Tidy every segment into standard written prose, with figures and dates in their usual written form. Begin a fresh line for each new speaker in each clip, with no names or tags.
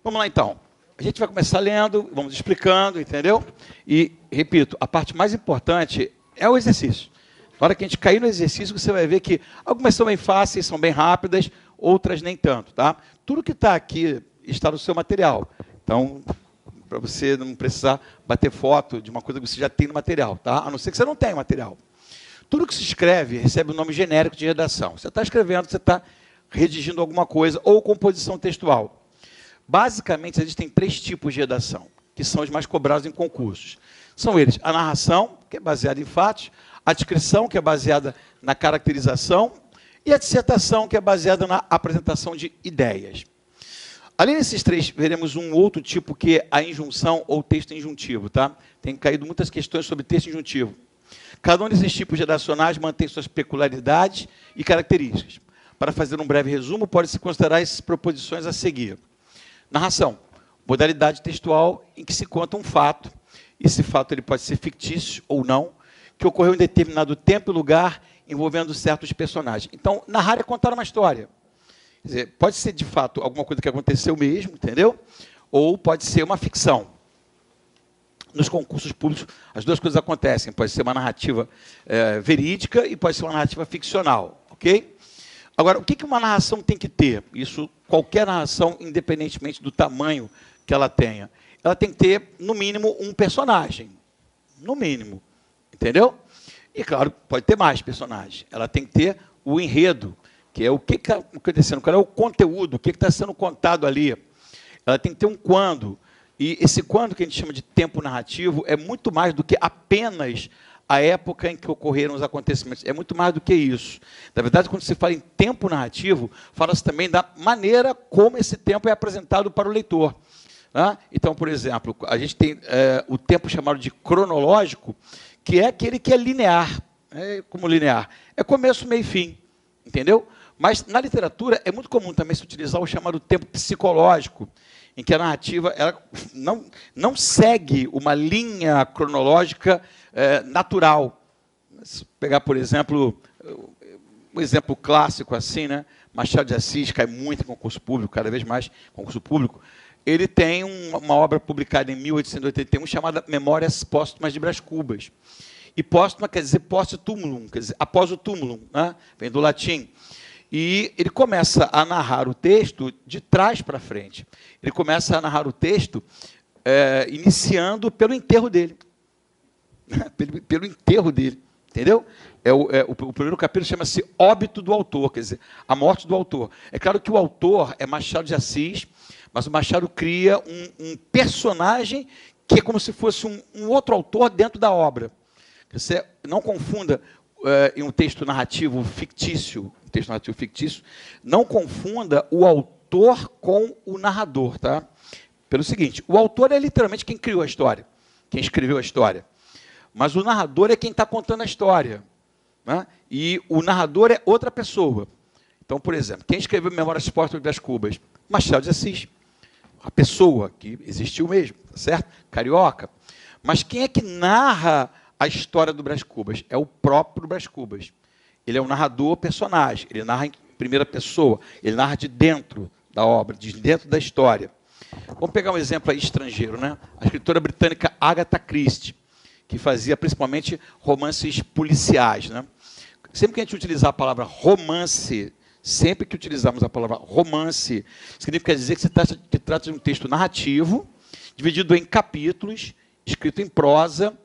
Vamos lá, então. A gente vai começar lendo, vamos explicando, entendeu? E, repito, a parte mais importante é o exercício. Na hora que a gente cair no exercício, você vai ver que algumas são bem fáceis, são bem rápidas, outras nem tanto, tá? Tudo que está aqui está no seu material. Então, para você não precisar bater foto de uma coisa que você já tem no material, tá? A não ser que você não tenha material. Tudo que se escreve recebe um nome genérico de redação. Você está escrevendo, você está redigindo alguma coisa, ou composição textual. Basicamente, existem 3 tipos de redação, que são os mais cobrados em concursos. São eles: a narração, que é baseada em fatos, a descrição, que é baseada na caracterização, e a dissertação, que é baseada na apresentação de ideias. Além desses 3, veremos um outro tipo, que é a injunção ou texto injuntivo. Tá? Tem caído muitas questões sobre texto injuntivo. Cada um desses tipos redacionais mantém suas peculiaridades e características. Para fazer um breve resumo, pode-se considerar essas proposições a seguir. Narração, modalidade textual em que se conta um fato. Esse fato ele pode ser fictício ou não, que ocorreu em determinado tempo e lugar, envolvendo certos personagens. Então, narrar é contar uma história. Quer dizer, pode ser, de fato, alguma coisa que aconteceu mesmo, entendeu? Ou pode ser uma ficção. Nos concursos públicos, as duas coisas acontecem. Pode ser uma narrativa verídica e pode ser uma narrativa ficcional, ok? Agora, o que uma narração tem que ter? Isso, qualquer narração, independentemente do tamanho que ela tenha. Ela tem que ter, no mínimo, um personagem. No mínimo. Entendeu? E, claro, pode ter mais personagens. Ela tem que ter o enredo, que é o que está acontecendo, qual é o conteúdo, o que está sendo contado ali. Ela tem que ter um quando. E esse quando, que a gente chama de tempo narrativo, é muito mais do que apenas a época em que ocorreram os acontecimentos. É muito mais do que isso. Na verdade, quando se fala em tempo narrativo, fala-se também da maneira como esse tempo é apresentado para o leitor. Né? Então, por exemplo, a gente tem o tempo chamado de cronológico, que é aquele que é linear. Como linear? É começo, meio e fim. Entendeu? Mas, na literatura, é muito comum também se utilizar o chamado tempo psicológico, em que a narrativa ela não segue uma linha cronológica natural. Se pegar, por exemplo, um exemplo clássico assim, né? Machado de Assis cai muito em concurso público, cada vez mais concurso público. Ele tem uma obra publicada em 1881 chamada Memórias Póstumas de Brás Cubas. E póstuma quer dizer post-tumulum, quer dizer após o túmulo, né? Vem do latim. E ele começa a narrar o texto de trás para frente. Ele começa a narrar o texto iniciando pelo enterro dele. pelo enterro dele, entendeu? O primeiro capítulo chama-se Óbito do Autor, quer dizer, a morte do autor. É claro que o autor é Machado de Assis, mas o Machado cria um personagem que é como se fosse um outro autor dentro da obra. Você não confunda em um texto narrativo fictício, não confunda o autor com o narrador, tá? Pelo seguinte, o autor é literalmente quem criou a história, quem escreveu a história. Mas o narrador é quem está contando a história. Né? E o narrador é outra pessoa. Então, por exemplo, quem escreveu Memórias Póstumas das Cubas? Machado de Assis. A pessoa que existiu mesmo, tá certo? Carioca. Mas quem é que narra a história do Brás Cubas? É o próprio Brás Cubas. Ele é um narrador personagem, ele narra em primeira pessoa, ele narra de dentro da obra, de dentro da história. Vamos pegar um exemplo aí estrangeiro, né? A escritora britânica Agatha Christie, que fazia principalmente romances policiais. Né? Sempre que a gente utilizar a palavra romance, sempre que utilizarmos a palavra romance, significa dizer que se trata de um texto narrativo, dividido em capítulos, escrito em prosa,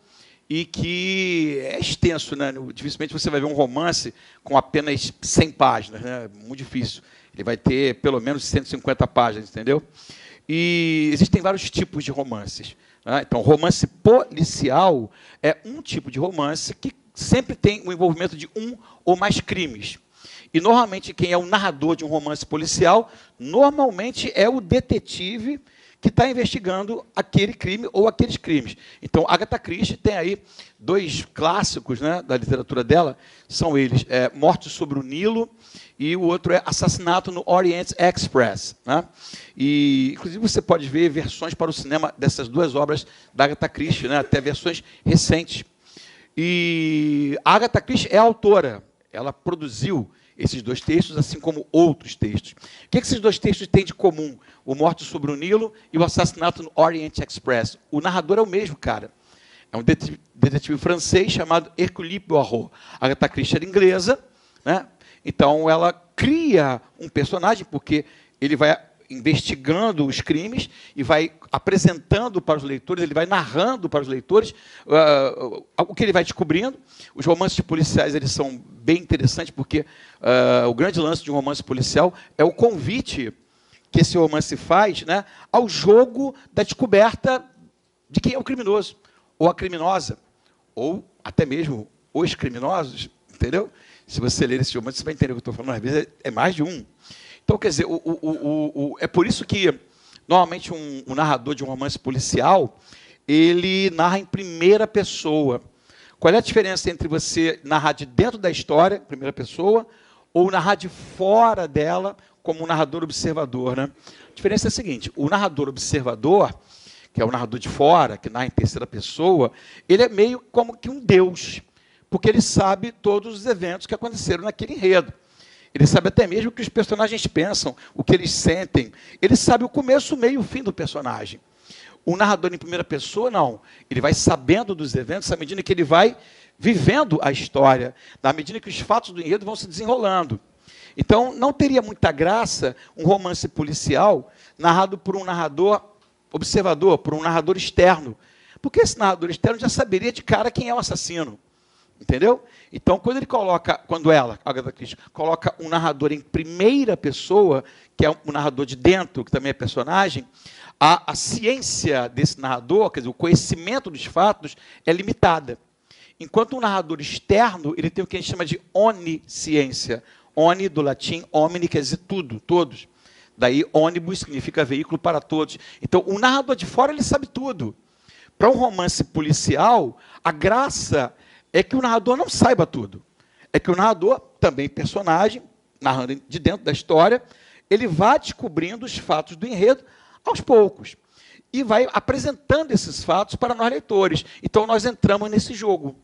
e que é extenso. Né? Dificilmente você vai ver um romance com apenas 100 páginas. Né? Muito difícil. Ele vai ter pelo menos 150 páginas, entendeu? E existem vários tipos de romances. Então, romance policial é um tipo de romance que sempre tem o envolvimento de um ou mais crimes. E, normalmente, quem é o narrador de um romance policial, normalmente é o detetive que está investigando aquele crime ou aqueles crimes. Então, Agatha Christie tem aí 2 clássicos, né, da literatura dela, são eles Morte sobre o Nilo e o outro é Assassinato no Orient Express. Né? E, inclusive, você pode ver versões para o cinema dessas 2 obras da Agatha Christie, né, até versões recentes. E a Agatha Christie é a autora, ela produziu esses dois textos, assim como outros textos. O que esses dois textos têm de comum? O Morte sobre o Nilo e o Assassinato no Orient Express. O narrador é o mesmo cara. É um detetive francês chamado Hercule Poirot. A Agatha Christie era inglesa, né? Então ela cria um personagem, porque ele vai investigando os crimes e vai apresentando para os leitores, ele vai narrando para os leitores o que ele vai descobrindo. Os romances policiais eles são bem interessantes, porque o grande lance de um romance policial é o convite que esse romance faz, né, ao jogo da descoberta de quem é o criminoso, ou a criminosa, ou até mesmo os criminosos, entendeu? Se você ler esse romance, você vai entender o que eu estou falando. Às vezes é mais de um. Então, quer dizer, é por isso que, normalmente, um narrador de um romance policial, ele narra em primeira pessoa. Qual é a diferença entre você narrar de dentro da história, em primeira pessoa, ou narrar de fora dela, como um narrador observador, né? A diferença é a seguinte: o narrador observador, que é o narrador de fora, que narra em terceira pessoa, ele é meio como que um deus, porque ele sabe todos os eventos que aconteceram naquele enredo. Ele sabe até mesmo o que os personagens pensam, o que eles sentem. Ele sabe o começo, o meio e o fim do personagem. O narrador em primeira pessoa, não. Ele vai sabendo dos eventos à medida que ele vai vivendo a história, na medida que os fatos do enredo vão se desenrolando. Então, não teria muita graça um romance policial narrado por um narrador observador, por um narrador externo. Porque esse narrador externo já saberia de cara quem é o assassino. Entendeu? Então, quando ela, a Agatha Christie, coloca um narrador em primeira pessoa, que é um narrador de dentro, que também é personagem, a ciência desse narrador, quer dizer, o conhecimento dos fatos, é limitada. Enquanto um narrador externo, ele tem o que a gente chama de onisciência. Oni, do latim, omni, quer dizer tudo, todos. Daí, ônibus significa veículo para todos. Então, o narrador de fora, ele sabe tudo. Para um romance policial, a graça é que o narrador não saiba tudo. É que o narrador, também personagem, narrando de dentro da história, ele vai descobrindo os fatos do enredo aos poucos. E vai apresentando esses fatos para nós leitores. Então, nós entramos nesse jogo.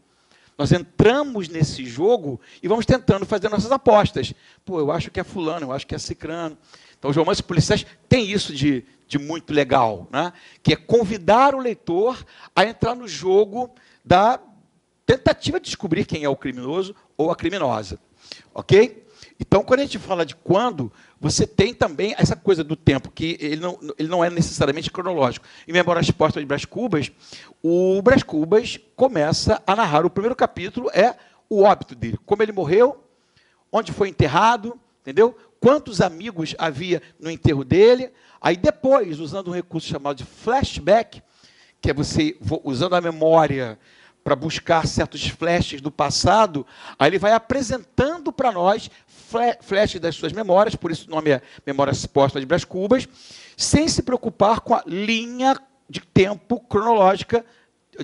Nós entramos nesse jogo e vamos tentando fazer nossas apostas. Pô, eu acho que é fulano, eu acho que é cicrano. Então, os romances policiais têm isso de muito legal, né? Que é convidar o leitor a entrar no jogo da tentativa de descobrir quem é o criminoso ou a criminosa. Ok? Então, quando a gente fala de quando, você tem também essa coisa do tempo, que ele não é necessariamente cronológico. Em Memórias Póstumas de Brás Cubas, o Brás Cubas começa a narrar. O primeiro capítulo é o óbito dele. Como ele morreu, onde foi enterrado, entendeu? Quantos amigos havia no enterro dele. Aí depois, usando um recurso chamado de flashback, que é você usando a memória para buscar certos flashes do passado, aí ele vai apresentando para nós flashes das suas memórias, por isso o nome é Memórias Póstumas de Brás Cubas, sem se preocupar com a linha de tempo cronológica,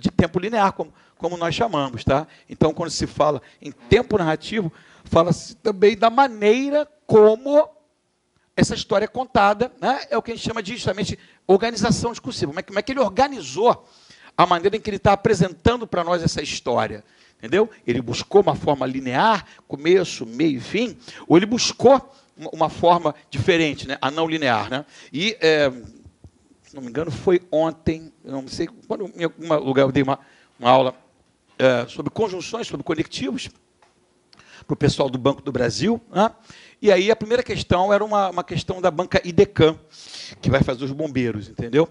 de tempo linear, como nós chamamos. Tá? Então, quando se fala em tempo narrativo, fala-se também da maneira como essa história é contada, né? É o que a gente chama de justamente organização discursiva. Como é que ele organizou a maneira em que ele está apresentando para nós essa história, entendeu? Ele buscou uma forma linear, começo, meio e fim, ou ele buscou uma forma diferente, né? A não linear, né? E, se não me engano, foi ontem, não sei, quando em algum lugar eu dei uma aula sobre conjunções, sobre conectivos, para o pessoal do Banco do Brasil, né? E aí a primeira questão era uma questão da banca IDECAM, que vai fazer os bombeiros, entendeu?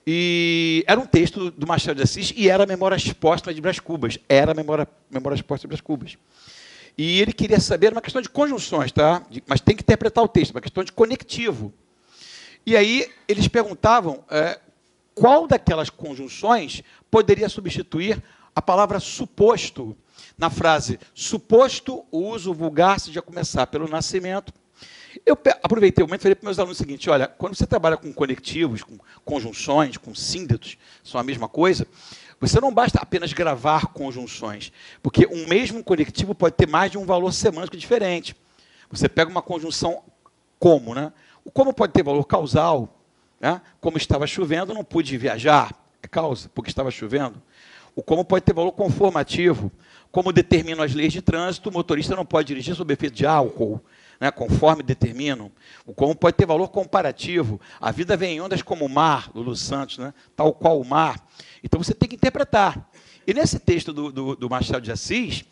E era um texto do Machado de Assis e era Memórias Póstumas de Brás Cubas. Era Memórias Póstumas de Brás Cubas. E ele queria saber, uma questão de conjunções, tá? Mas tem que interpretar o texto, uma questão de conectivo. E aí eles perguntavam qual daquelas conjunções poderia substituir a palavra suposto na frase suposto o uso vulgar se já começar pelo nascimento. Eu aproveitei o momento e falei para os meus alunos o seguinte: olha, quando você trabalha com conectivos, com conjunções, com síndetos, são a mesma coisa, você não basta apenas gravar conjunções, porque um mesmo conectivo pode ter mais de um valor semântico diferente. Você pega uma conjunção como, né? O como pode ter valor causal, né? Como estava chovendo, não pude viajar, é causa, porque estava chovendo. O como pode ter valor conformativo, como determinam as leis de trânsito, o motorista não pode dirigir sob efeito de álcool, né, conforme determinam. O como pode ter valor comparativo. A vida vem em ondas como o mar, Lulu Santos, né, tal qual o mar. Então você tem que interpretar. E nesse texto do Machado de Assis,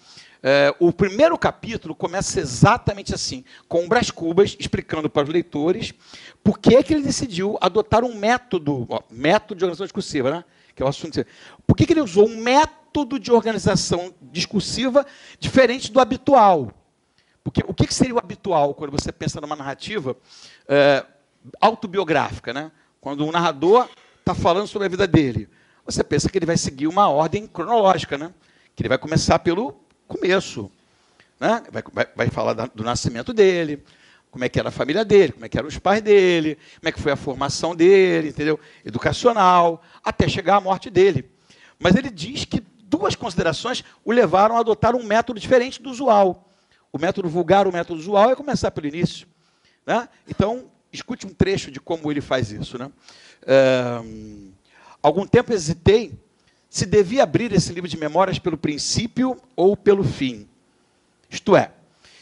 o primeiro capítulo começa exatamente assim, com o Brás Cubas explicando para os leitores por que ele decidiu adotar um método, método de organização discursiva, né? Que é o assunto. Por que ele usou um método de organização discursiva diferente do habitual? Porque o que seria o habitual quando você pensa numa narrativa autobiográfica, né? Quando um narrador está falando sobre a vida dele, você pensa que ele vai seguir uma ordem cronológica, né? Que ele vai começar pelo começo, né? Vai falar do nascimento dele, como é que era a família dele, como é que eram os pais dele, como é que foi a formação dele, entendeu? Educacional, até chegar à morte dele. Mas ele diz que duas considerações o levaram a adotar um método diferente do usual. O método vulgar, o método usual é começar pelo início, né? Então, escute um trecho de como ele faz isso, né? Algum tempo hesitei se devia abrir esse livro de memórias pelo princípio ou pelo fim. Isto é,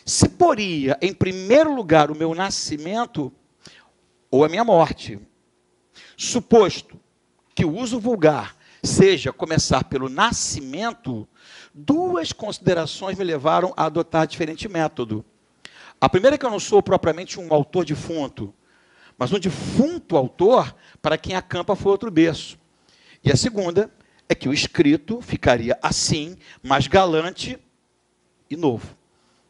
se poria em primeiro lugar o meu nascimento ou a minha morte. Suposto que o uso vulgar seja começar pelo nascimento, duas considerações me levaram a adotar diferente método. A primeira é que eu não sou propriamente um autor defunto, mas um defunto autor para quem acampa foi outro berço. E a segunda é que o escrito ficaria assim, mais galante e novo.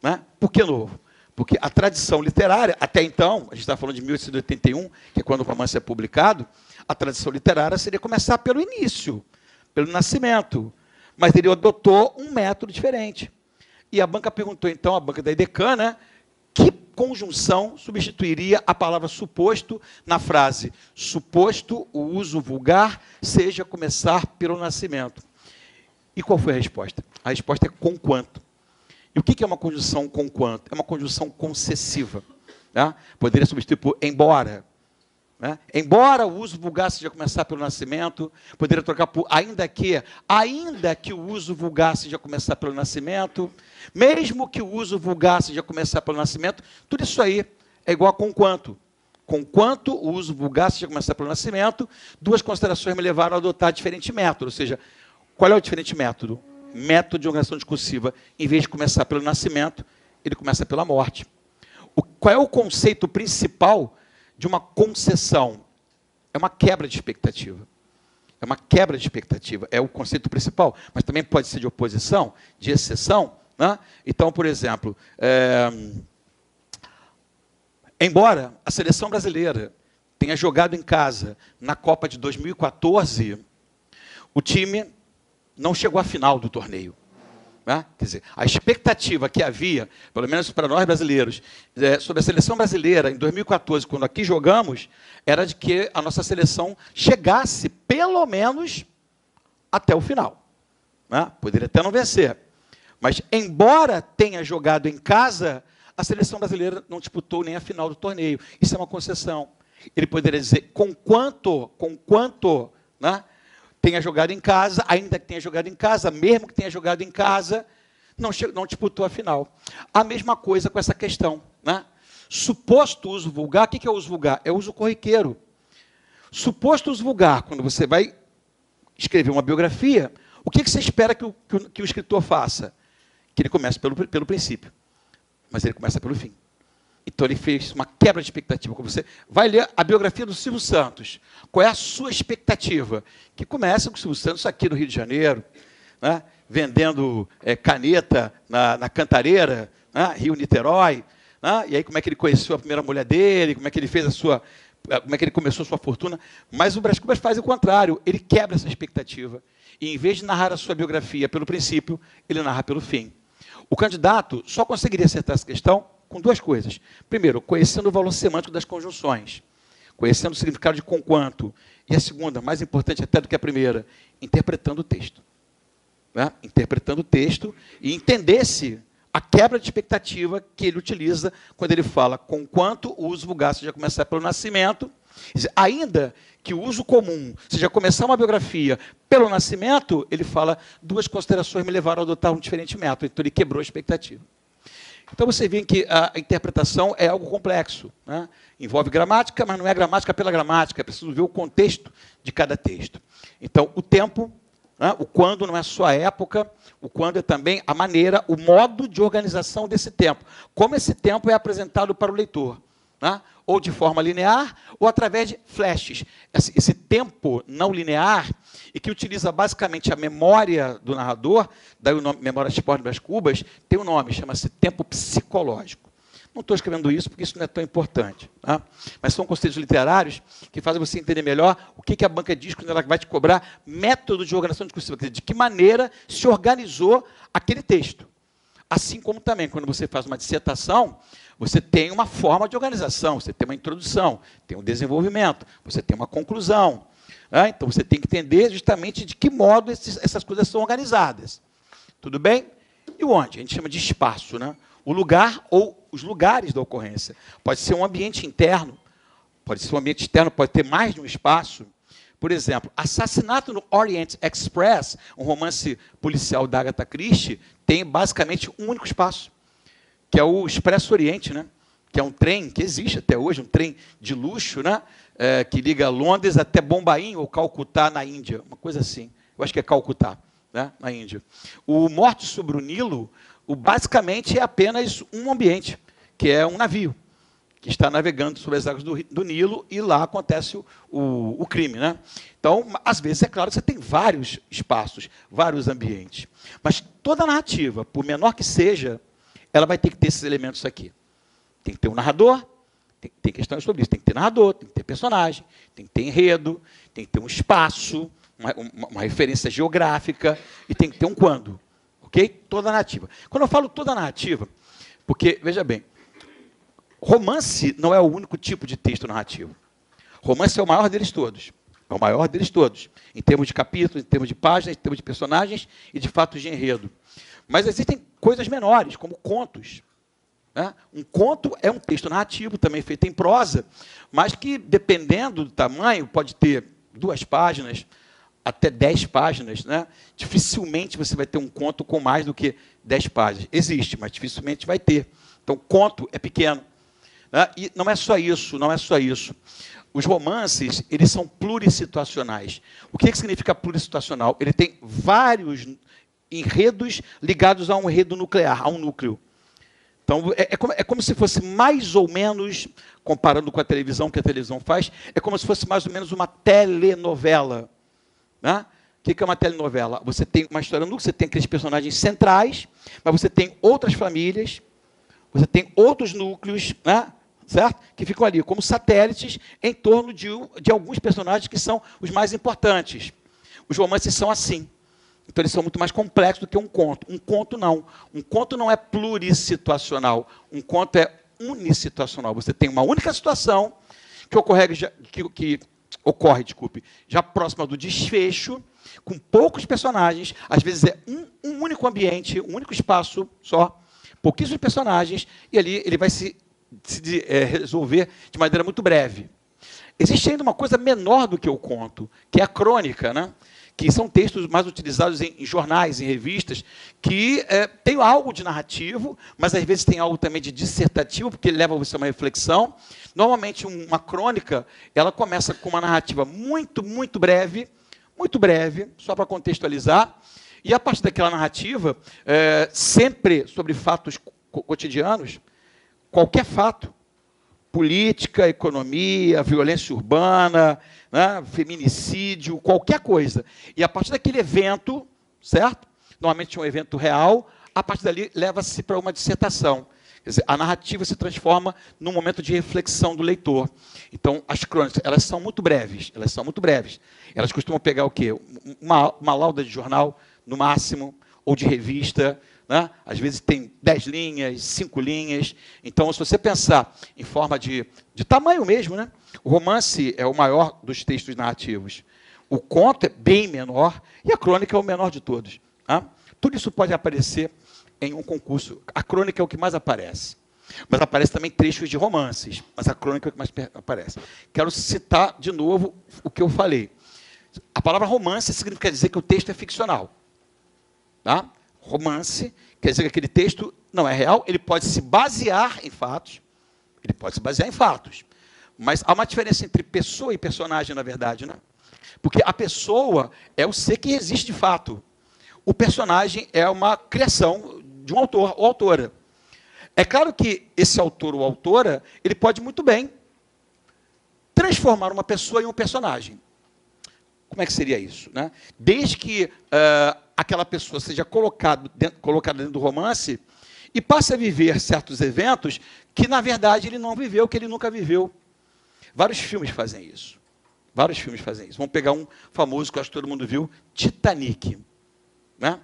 Né? Por que novo? Porque a tradição literária, até então, a gente está falando de 1881, que é quando o romance é publicado, a tradição literária seria começar pelo início, pelo nascimento. Mas ele adotou um método diferente. E a banca perguntou, então, a banca da EDECAN, né, que conjunção substituiria a palavra suposto na frase suposto o uso vulgar seja começar pelo nascimento. E qual foi a resposta? A resposta é conquanto. E o que é uma conjunção conquanto? É uma conjunção concessiva. Né? Poderia substituir por embora. Né? Embora o uso vulgar seja começar pelo nascimento, poderia trocar por ainda que o uso vulgar seja começar pelo nascimento, mesmo que o uso vulgar seja começar pelo nascimento, tudo isso aí é igual a conquanto. Conquanto o uso vulgar seja começar pelo nascimento, duas considerações me levaram a adotar diferente método. Ou seja, qual é o diferente método? Método de organização discursiva, em vez de começar pelo nascimento, ele começa pela morte. Qual é o conceito principal de uma concessão? É uma quebra de expectativa. É uma quebra de expectativa. É o conceito principal, mas também pode ser de oposição, de exceção. Né? Então, por exemplo, embora a seleção brasileira tenha jogado em casa na Copa de 2014, o time não chegou à final do torneio. Né? Quer dizer, a expectativa que havia, pelo menos para nós brasileiros, sobre a seleção brasileira em 2014, quando aqui jogamos, era de que a nossa seleção chegasse, pelo menos, até o final. Né? Poderia até não vencer. Mas, embora tenha jogado em casa, a seleção brasileira não disputou nem a final do torneio. Isso é uma concessão. Ele poderia dizer, conquanto, né? Tenha jogado em casa, ainda que tenha jogado em casa, mesmo que tenha jogado em casa, não disputou a final. A mesma coisa com essa questão. Né? Suposto uso vulgar, o que é o uso vulgar? É o uso corriqueiro. Suposto uso vulgar, quando você vai escrever uma biografia, o que você espera que o escritor faça? Que ele comece pelo princípio, mas ele começa pelo fim. Então, ele fez uma quebra de expectativa. Quando você vai ler a biografia do Silvio Santos, qual é a sua expectativa? Que começa com o Silvio Santos aqui no Rio de Janeiro, né? Vendendo caneta na Cantareira, né? Rio-Niterói. Né? E aí, como é que ele conheceu a primeira mulher dele, como é que ele fez como é que ele começou a sua fortuna. Mas o Brás Cubas faz o contrário, ele quebra essa expectativa. E, em vez de narrar a sua biografia pelo princípio, ele narra pelo fim. O candidato só conseguiria acertar essa questão com duas coisas. Primeiro, conhecendo o valor semântico das conjunções, conhecendo o significado de conquanto. E a segunda, mais importante até do que a primeira, interpretando o texto. Né? Interpretando o texto e entendesse a quebra de expectativa que ele utiliza quando ele fala conquanto o uso vulgar seja começar pelo nascimento, Quer dizer, ainda que o uso comum seja começar uma biografia pelo nascimento, ele fala, duas considerações me levaram a adotar um diferente método. Então, ele quebrou a expectativa. Então, você vê que a interpretação é algo complexo, né? Envolve gramática, mas não é gramática pela gramática, é preciso ver o contexto de cada texto. Então, o tempo, né? O quando não é só a época, o quando é também a maneira, o modo de organização desse tempo. Como esse tempo é apresentado para o leitor, né? Ou de forma linear, ou através de flashes. Esse tempo não linear, e que utiliza basicamente a memória do narrador, daí o nome Memórias Póstumas Cubas, tem um nome, chama-se tempo psicológico. Não estou escrevendo isso porque isso não é tão importante, tá? Mas são conceitos literários que fazem você entender melhor o que a banca diz quando ela vai te cobrar método de organização discursiva, quer dizer, de que maneira se organizou aquele texto. Assim como também, quando você faz uma dissertação, você tem uma forma de organização, você tem uma introdução, tem um desenvolvimento, você tem uma conclusão. Né? Então, você tem que entender justamente de que modo essas coisas são organizadas. Tudo bem? E onde? A gente chama de espaço, né? O lugar ou os lugares da ocorrência. Pode ser um ambiente interno, pode ser um ambiente externo, pode ter mais de um espaço. Por exemplo, Assassinato no Orient Express, um romance policial da Agatha Christie, tem basicamente um único espaço, que é o Expresso Oriente, né? Que é um trem que existe até hoje, um trem de luxo, né? Que liga Londres até Bombaim ou Calcutá, na Índia, uma coisa assim. Eu acho que é Calcutá, né? Na Índia. O Morte sobre o Nilo, basicamente é apenas um ambiente, que é um navio, que está navegando sobre as águas do Nilo, e lá acontece o crime, né? Então, às vezes, é claro que você tem vários espaços, vários ambientes. Mas toda narrativa, por menor que seja, ela vai ter que ter esses elementos aqui. Tem que ter um narrador, tem questões sobre isso, tem que ter narrador, tem que ter personagem, tem que ter enredo, tem que ter um espaço, uma referência geográfica, e tem que ter um quando. Ok? Toda narrativa. Quando eu falo toda narrativa, porque, veja bem, romance não é o único tipo de texto narrativo. Romance é o maior deles todos. É o maior deles todos. Em termos de capítulos, em termos de páginas, em termos de personagens e de fatos de enredo. Mas existem coisas menores, como contos. Né? Um conto é um texto narrativo, também feito em prosa, mas que, dependendo do tamanho, pode ter 2 páginas, até 10 páginas. Né? Dificilmente você vai ter um conto com mais do que 10 páginas. Existe, mas dificilmente vai ter. Então, conto é pequeno. E não é só isso, não é só isso. Os romances, eles são plurissituacionais. O que significa plurissituacional? Ele tem vários enredos ligados a um enredo nuclear, a um núcleo. Então, é como se fosse mais ou menos, comparando com a televisão, que a televisão faz, é como se fosse mais ou menos uma telenovela. Né? O que é uma telenovela? Você tem uma história núcleo, você tem aqueles personagens centrais, mas você tem outras famílias, você tem outros núcleos, né? Certo? Que ficam ali como satélites em torno de alguns personagens que são os mais importantes. Os romances são assim. Então, eles são muito mais complexos do que um conto. Um conto não. Um conto não é plurissituacional. Um conto é unissituacional. Você tem uma única situação que ocorre, já próxima do desfecho, com poucos personagens. Às vezes é um único ambiente, um único espaço só, pouquíssimos personagens, e ali ele vai se resolver de maneira muito breve. Existe ainda uma coisa menor do que o conto, que é a crônica, né? Que são textos mais utilizados em jornais, em revistas, que tem algo de narrativo, mas às vezes tem algo também de dissertativo, porque leva você a uma reflexão. Normalmente, uma crônica, ela começa com uma narrativa muito breve, só para contextualizar, e a partir daquela narrativa, sempre sobre fatos cotidianos, qualquer fato, política, economia, violência urbana, né, feminicídio, qualquer coisa. E a partir daquele evento, certo? Normalmente um evento real, a partir dali leva-se para uma dissertação. Quer dizer, a narrativa se transforma num momento de reflexão do leitor. Então, as crônicas, elas são muito breves, Elas costumam pegar o quê? Uma lauda de jornal, no máximo, ou de revista, né? Às vezes tem 10 linhas, 5 linhas. Então, se você pensar em forma de tamanho mesmo, né? O romance é o maior dos textos narrativos. O conto é bem menor e a crônica é o menor de todos. Tá? Tudo isso pode aparecer em um concurso. A crônica é o que mais aparece. Mas aparece também trechos de romances, mas a crônica é o que mais aparece. Quero citar de novo o que eu falei. A palavra romance significa dizer que o texto é ficcional. Tá? Romance quer dizer que aquele texto não é real, ele pode se basear em fatos, mas há uma diferença entre pessoa e personagem, na verdade, né? Porque a pessoa é o ser que existe de fato. O personagem é uma criação de um autor ou autora. É claro que esse autor ou autora, ele pode muito bem transformar uma pessoa em um personagem. Como é que seria isso? Né? Desde que aquela pessoa seja colocada dentro do romance e passe a viver certos eventos que, na verdade, ele não viveu, que ele nunca viveu. Vários filmes fazem isso. Vamos pegar um famoso que eu acho que todo mundo viu, Titanic. Né?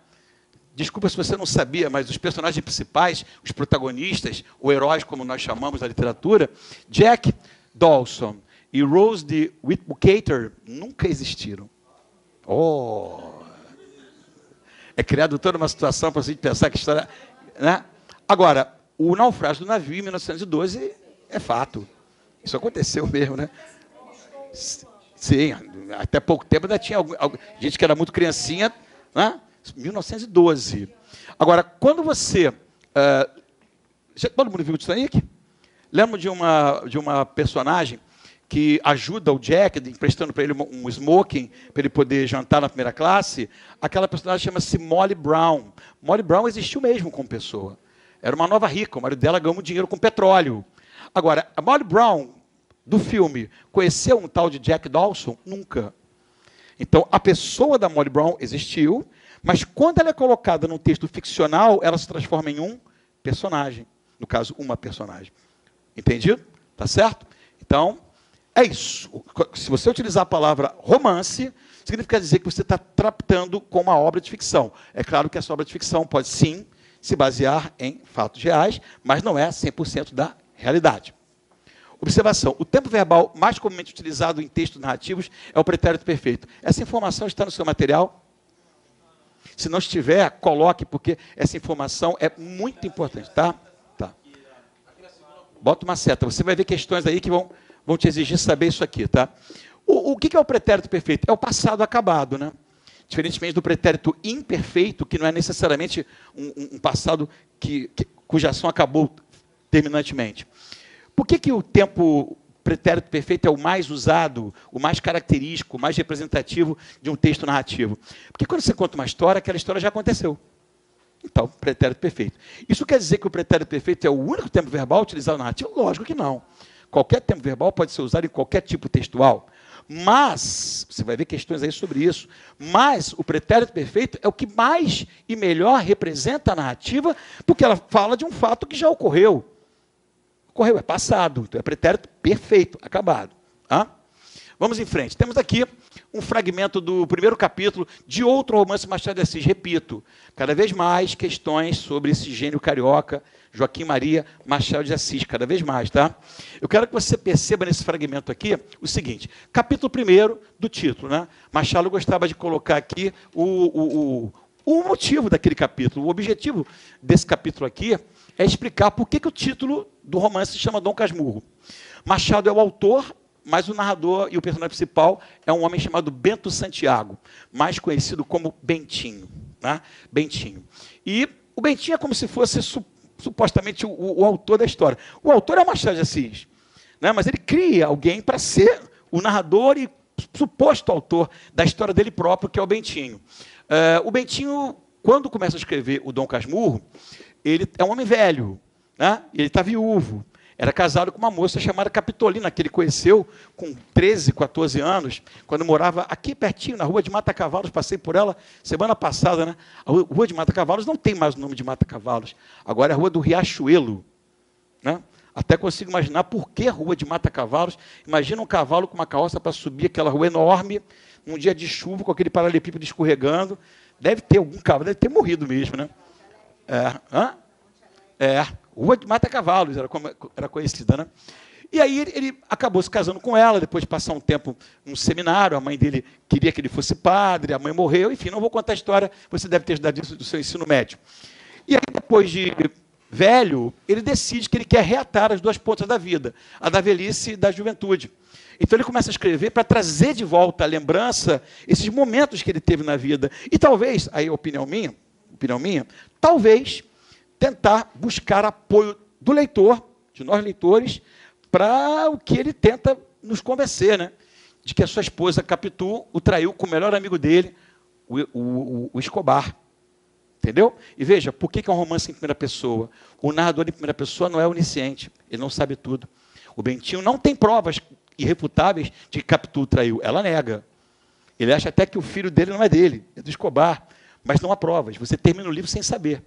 Desculpa se você não sabia, mas os personagens principais, os protagonistas, ou heróis, como nós chamamos na literatura, Jack Dawson e Rose de Whittaker nunca existiram. É criado toda uma situação para a gente pensar que história... Né? Agora, o naufrágio do navio em 1912 é fato. Isso aconteceu mesmo, né? Sim, até pouco tempo ainda tinha gente que era muito criancinha, né? 1912. Agora, quando você... todo mundo viu o Titanic? Lembro de uma personagem que ajuda o Jack, emprestando para ele um smoking, para ele poder jantar na primeira classe. Aquela personagem chama-se Molly Brown. Molly Brown existiu mesmo como pessoa. Era uma nova rica, o marido dela ganhou dinheiro com petróleo. Agora, a Molly Brown, do filme, conheceu um tal de Jack Dawson? Nunca. Então, a pessoa da Molly Brown existiu, mas quando ela é colocada num texto ficcional, ela se transforma em um personagem. No caso, uma personagem. Entendido? Tá certo? Então, é isso. Se você utilizar a palavra romance, significa dizer que você está tratando com uma obra de ficção. É claro que essa obra de ficção pode, sim, se basear em fatos reais, mas não é 100% da realidade. Observação. O tempo verbal mais comumente utilizado em textos narrativos é o pretérito perfeito. Essa informação está no seu material? Se não estiver, coloque, porque essa informação é muito importante. Tá? Tá. Bota uma seta. Você vai ver questões aí que vão te exigir saber isso aqui. Tá? O que é o pretérito perfeito? É o passado acabado, né? Diferentemente do pretérito imperfeito, que não é necessariamente um passado cuja ação acabou terminantemente. Por que o tempo pretérito perfeito é o mais usado, o mais característico, o mais representativo de um texto narrativo? Porque quando você conta uma história, aquela história já aconteceu. Então, pretérito perfeito. Isso quer dizer que o pretérito perfeito é o único tempo verbal utilizado no narrativo? Lógico que não. Qualquer tempo verbal pode ser usado em qualquer tipo textual. Mas, você vai ver questões aí sobre isso, mas o pretérito perfeito é o que mais e melhor representa a narrativa, porque ela fala de um fato que já ocorreu. Ocorreu, é passado, então é pretérito perfeito, acabado. Tá? Vamos em frente. Temos aqui um fragmento do primeiro capítulo de outro romance Machado de Assis. Repito, cada vez mais questões sobre esse gênio carioca, Joaquim Maria Machado de Assis, cada vez mais, tá? Eu quero que você perceba nesse fragmento aqui o seguinte, capítulo 1º do título, né? Machado gostava de colocar aqui o motivo daquele capítulo, o objetivo desse capítulo aqui é explicar por que o título do romance se chama Dom Casmurro. Machado é o autor, mas o narrador e o personagem principal é um homem chamado Bento Santiago, mais conhecido como Bentinho. Né? Bentinho. E o Bentinho é como se fosse supostamente o autor da história. O autor é o Machado de Assis, né? Mas ele cria alguém para ser o narrador e suposto autor da história dele próprio, que é o Bentinho. O Bentinho, quando começa a escrever o Dom Casmurro, ele é um homem velho, né? Ele está viúvo. Era casado com uma moça chamada Capitolina, que ele conheceu com 13, 14 anos, quando morava aqui pertinho, na rua de Mata Cavalos. Passei por ela semana passada, né? A rua de Mata Cavalos não tem mais o nome de Mata Cavalos. Agora é a rua do Riachuelo. Né? Até consigo imaginar por que rua de Mata Cavalos. Imagina um cavalo com uma carroça para subir aquela rua enorme, num dia de chuva, com aquele paralelepípedo escorregando. Deve ter algum cavalo, deve ter morrido mesmo, né? Rua de Mata Cavalos, era conhecida, né? E aí ele acabou se casando com ela, depois de passar um tempo num seminário, a mãe dele queria que ele fosse padre, a mãe morreu, enfim, não vou contar a história, você deve ter estudado isso do seu ensino médio. E aí, depois de velho, ele decide que ele quer reatar as duas pontas da vida, a da velhice e da juventude. Então ele começa a escrever para trazer de volta à lembrança esses momentos que ele teve na vida. E talvez, aí opinião minha, talvez tentar buscar apoio do leitor, de nós leitores, para o que ele tenta nos convencer, né? De que a sua esposa Capitu o traiu com o melhor amigo dele, o Escobar. Entendeu? E veja, por que é um romance em primeira pessoa? O narrador em primeira pessoa não é onisciente, ele não sabe tudo. O Bentinho não tem provas irrefutáveis de que Capitu o traiu, ela nega. Ele acha até que o filho dele não é dele, é do Escobar, mas não há provas. Você termina o livro sem saber.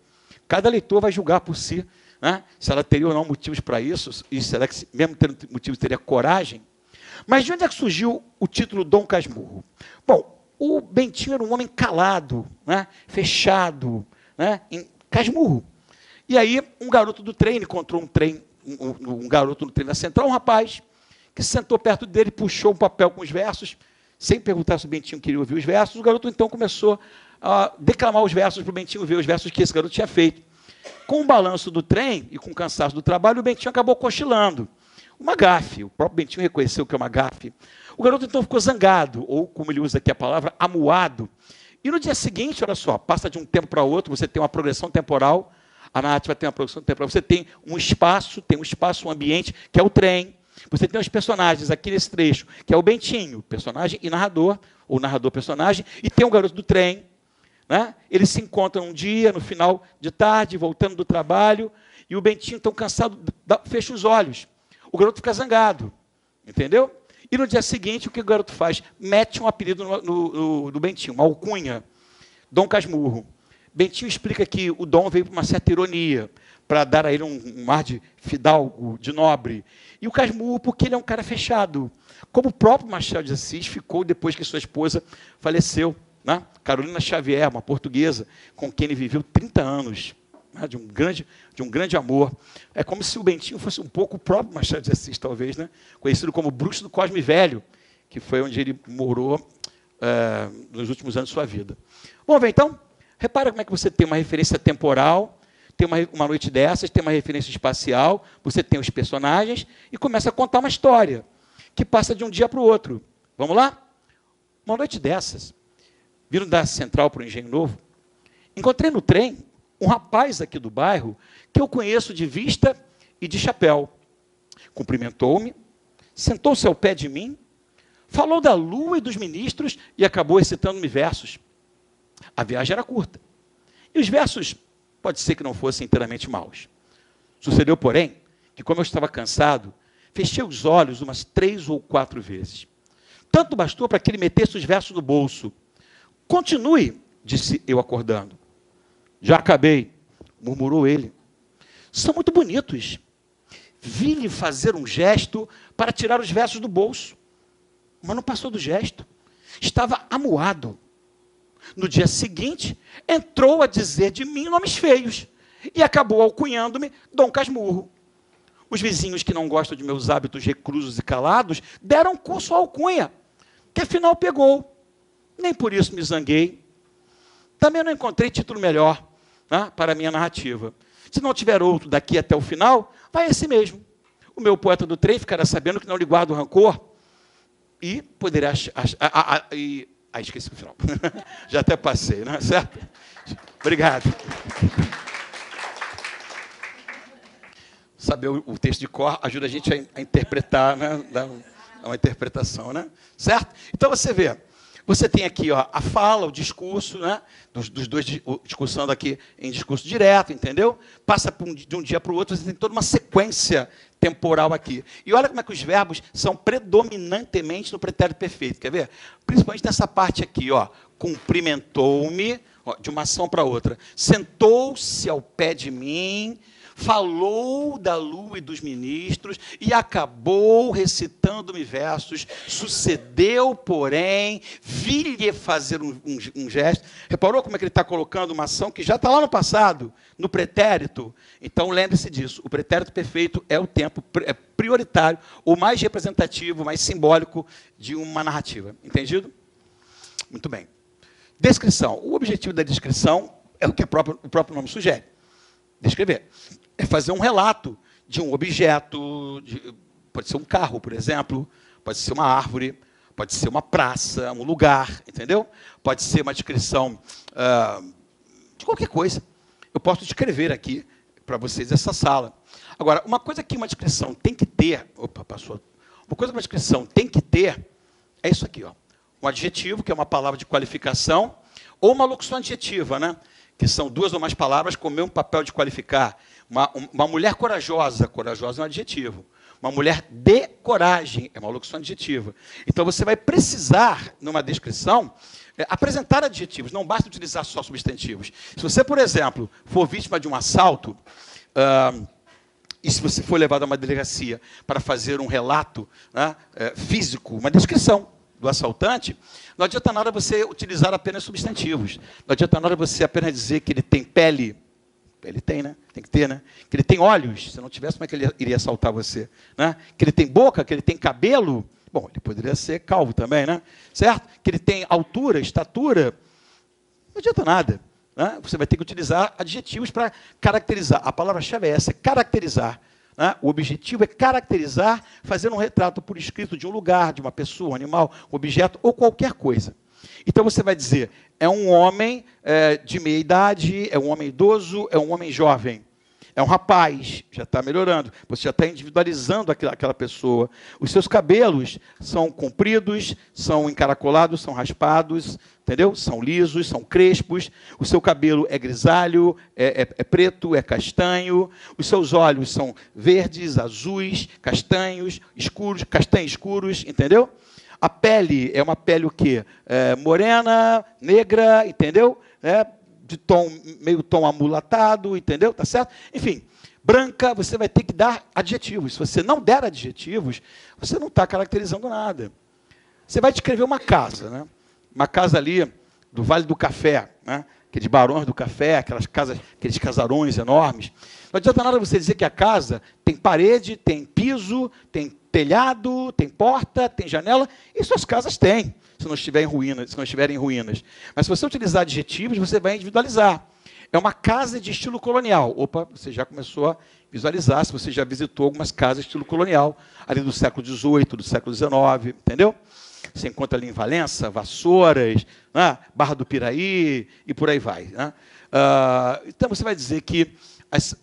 Cada leitor vai julgar por si, né, se ela teria ou não motivos para isso, e será que, mesmo tendo motivos, teria coragem. Mas de onde é que surgiu o título Dom Casmurro? Bom, o Bentinho era um homem calado, né, fechado, né, em Casmurro. E aí, um garoto do trem encontrou um garoto no trem da Central, um rapaz, que se sentou perto dele, puxou um papel com os versos, sem perguntar se o Bentinho queria ouvir os versos. O garoto, então, começou a declamar os versos para o Bentinho ver, os versos que esse garoto tinha feito. Com o balanço do trem e com o cansaço do trabalho, o Bentinho acabou cochilando. Uma gafe, o próprio Bentinho reconheceu que é uma gafe. O garoto, então, ficou zangado, ou, como ele usa aqui a palavra, amuado. E no dia seguinte, olha só, passa de um tempo para outro, você tem uma progressão temporal, a narrativa tem uma progressão temporal, você tem um espaço, um ambiente, que é o trem. Você tem os personagens aqui nesse trecho, que é o Bentinho, personagem e narrador, ou narrador-personagem, e tem o garoto do trem. Né? Eles se encontram um dia, no final de tarde, voltando do trabalho, e o Bentinho, tão cansado, fecha os olhos. O garoto fica zangado, entendeu? E no dia seguinte, o que o garoto faz? Mete um apelido no Bentinho, uma alcunha, Dom Casmurro. Bentinho explica que o Dom veio por uma certa ironia, para dar a ele um ar de fidalgo, de nobre. E o Casmurro, porque ele é um cara fechado, como o próprio Machado de Assis ficou depois que sua esposa faleceu. Né? Carolina Xavier, uma portuguesa, com quem ele viveu 30 anos, né? de um grande amor. É como se o Bentinho fosse um pouco o próprio Machado de Assis, talvez, né? Conhecido como Bruxo do Cosme Velho, que foi onde ele morou nos últimos anos de sua vida. Vamos ver, então? Repara como é que você tem uma referência temporal, tem uma noite dessas, tem uma referência espacial, você tem os personagens e começa a contar uma história que passa de um dia para o outro. Vamos lá? Uma noite dessas, vindo da Central para o Engenho Novo, encontrei no trem um rapaz aqui do bairro que eu conheço de vista e de chapéu. Cumprimentou-me, sentou-se ao pé de mim, falou da lua e dos ministros e acabou recitando-me versos. A viagem era curta. E os versos, pode ser que não fossem inteiramente maus. Sucedeu, porém, que como eu estava cansado, fechei os olhos umas 3 ou 4 vezes. Tanto bastou para que ele metesse os versos no bolso. Continue, disse eu acordando. Já acabei, murmurou ele. São muito bonitos. Vi-lhe fazer um gesto para tirar os versos do bolso. Mas não passou do gesto. Estava amuado. No dia seguinte, entrou a dizer de mim nomes feios e acabou alcunhando-me Dom Casmurro. Os vizinhos que não gostam de meus hábitos reclusos e calados deram curso à alcunha, que afinal pegou. Nem por isso me zanguei. Também não encontrei título melhor, né, para a minha narrativa. Se não tiver outro daqui até o final, vai esse mesmo. O meu poeta do trem ficará sabendo que não lhe guardo rancor e poderá esqueci o final. Já até passei, né? Certo? Obrigado. Saber o texto de cor ajuda a gente a interpretar, né? Dar uma interpretação, né? Certo? Então você vê, você tem aqui, ó, a fala, o discurso, né? Dos dois discursando aqui em discurso direto, entendeu? Passa de um dia para o outro, você tem toda uma sequência temporal aqui. E olha como é que os verbos são predominantemente no pretérito perfeito. Quer ver? Principalmente nessa parte aqui, ó. Cumprimentou-me, de uma ação para outra. Sentou-se ao pé de mim, falou da lua e dos ministros e acabou recitando-me versos. Sucedeu, porém, vi-lhe fazer um gesto. Reparou como é que ele está colocando uma ação que já está lá no passado, no pretérito? Então, lembre-se disso. O pretérito perfeito é o tempo prioritário, o mais representativo, o mais simbólico de uma narrativa. Entendido? Muito bem. Descrição. O objetivo da descrição é o que o próprio nome sugere. Descrever. É fazer um relato de um objeto, pode ser um carro, por exemplo, pode ser uma árvore, pode ser uma praça, um lugar, entendeu? Pode ser uma descrição de qualquer coisa. Eu posso descrever aqui para vocês essa sala. Agora, uma coisa que uma descrição tem que ter... Opa, passou. Uma coisa que uma descrição tem que ter é isso aqui, ó. Um adjetivo, que é uma palavra de qualificação, ou uma locução adjetiva, né? Que são duas ou mais palavras com o mesmo papel de qualificar. Uma mulher corajosa, corajosa é um adjetivo. Uma mulher de coragem é uma locução adjetiva. Então, você vai precisar, numa descrição, apresentar adjetivos. Não basta utilizar só substantivos. Se você, por exemplo, for vítima de um assalto, e se você for levado a uma delegacia para fazer um relato, né, físico, uma descrição do assaltante, não adianta nada você utilizar apenas substantivos. Não adianta nada você apenas dizer que ele tem pele. Ele tem, né? Tem que ter, né? Que ele tem olhos. Se não tivesse, como é que ele iria assaltar você? Né? Que ele tem boca, que ele tem cabelo. Bom, ele poderia ser calvo também, né? Certo? Que ele tem altura, estatura. Não adianta nada. Né? Você vai ter que utilizar adjetivos para caracterizar. A palavra-chave é essa, caracterizar. Né? O objetivo é caracterizar, fazer um retrato por escrito de um lugar, de uma pessoa, um animal, um objeto ou qualquer coisa. Então, você vai dizer, é um homem de meia idade, é um homem idoso, é um homem jovem. É um rapaz, já está melhorando. Você já está individualizando aquela pessoa. Os seus cabelos são compridos, são encaracolados, são raspados, entendeu? São lisos, são crespos. O seu cabelo é grisalho, é preto, é castanho. Os seus olhos são verdes, azuis, castanhos, escuros, castanhos escuros, entendeu? A pele é uma pele o quê? Morena, negra, entendeu? De tom, meio tom amulatado, entendeu? Tá certo? Enfim, branca, você vai ter que dar adjetivos. Se você não der adjetivos, você não está caracterizando nada. Você vai descrever uma casa, né? Uma casa ali do Vale do Café, né? Aqueles barões do café, aquelas casas, aqueles casarões enormes. Não adianta nada você dizer que a casa tem parede, tem piso, tem telhado, tem porta, tem janela. Isso as casas têm, se não estiverem em ruínas. Mas se você utilizar adjetivos, você vai individualizar. É uma casa de estilo colonial. Opa, você já começou a visualizar, se você já visitou algumas casas de estilo colonial, ali do século XVIII, do século XIX, entendeu? Você encontra ali em Valença, Vassouras, né? Barra do Piraí, e por aí vai. Né? Então, você vai dizer que as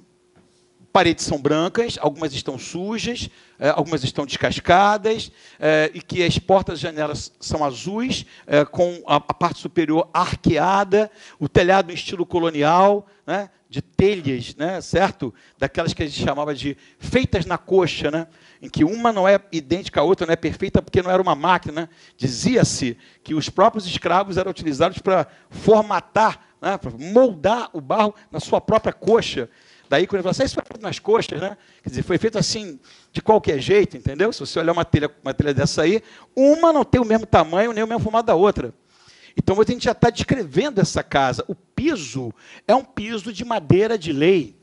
paredes são brancas, algumas estão sujas, algumas estão descascadas, e que as portas e janelas são azuis, com a parte superior arqueada, o telhado em estilo colonial, né, de telhas, né, certo? Daquelas que a gente chamava de feitas na coxa, né, em que uma não é idêntica à outra, não é perfeita porque não era uma máquina. Dizia-se que os próprios escravos eram utilizados para formatar, né, para moldar o barro na sua própria coxa. Daí, quando ele fala assim, isso foi feito nas coxas, né? Quer dizer, foi feito assim, de qualquer jeito, entendeu? Se você olhar uma telha dessa aí, uma não tem o mesmo tamanho, nem o mesmo formato da outra. Então, a gente já está descrevendo essa casa. O piso é um piso de madeira de lei,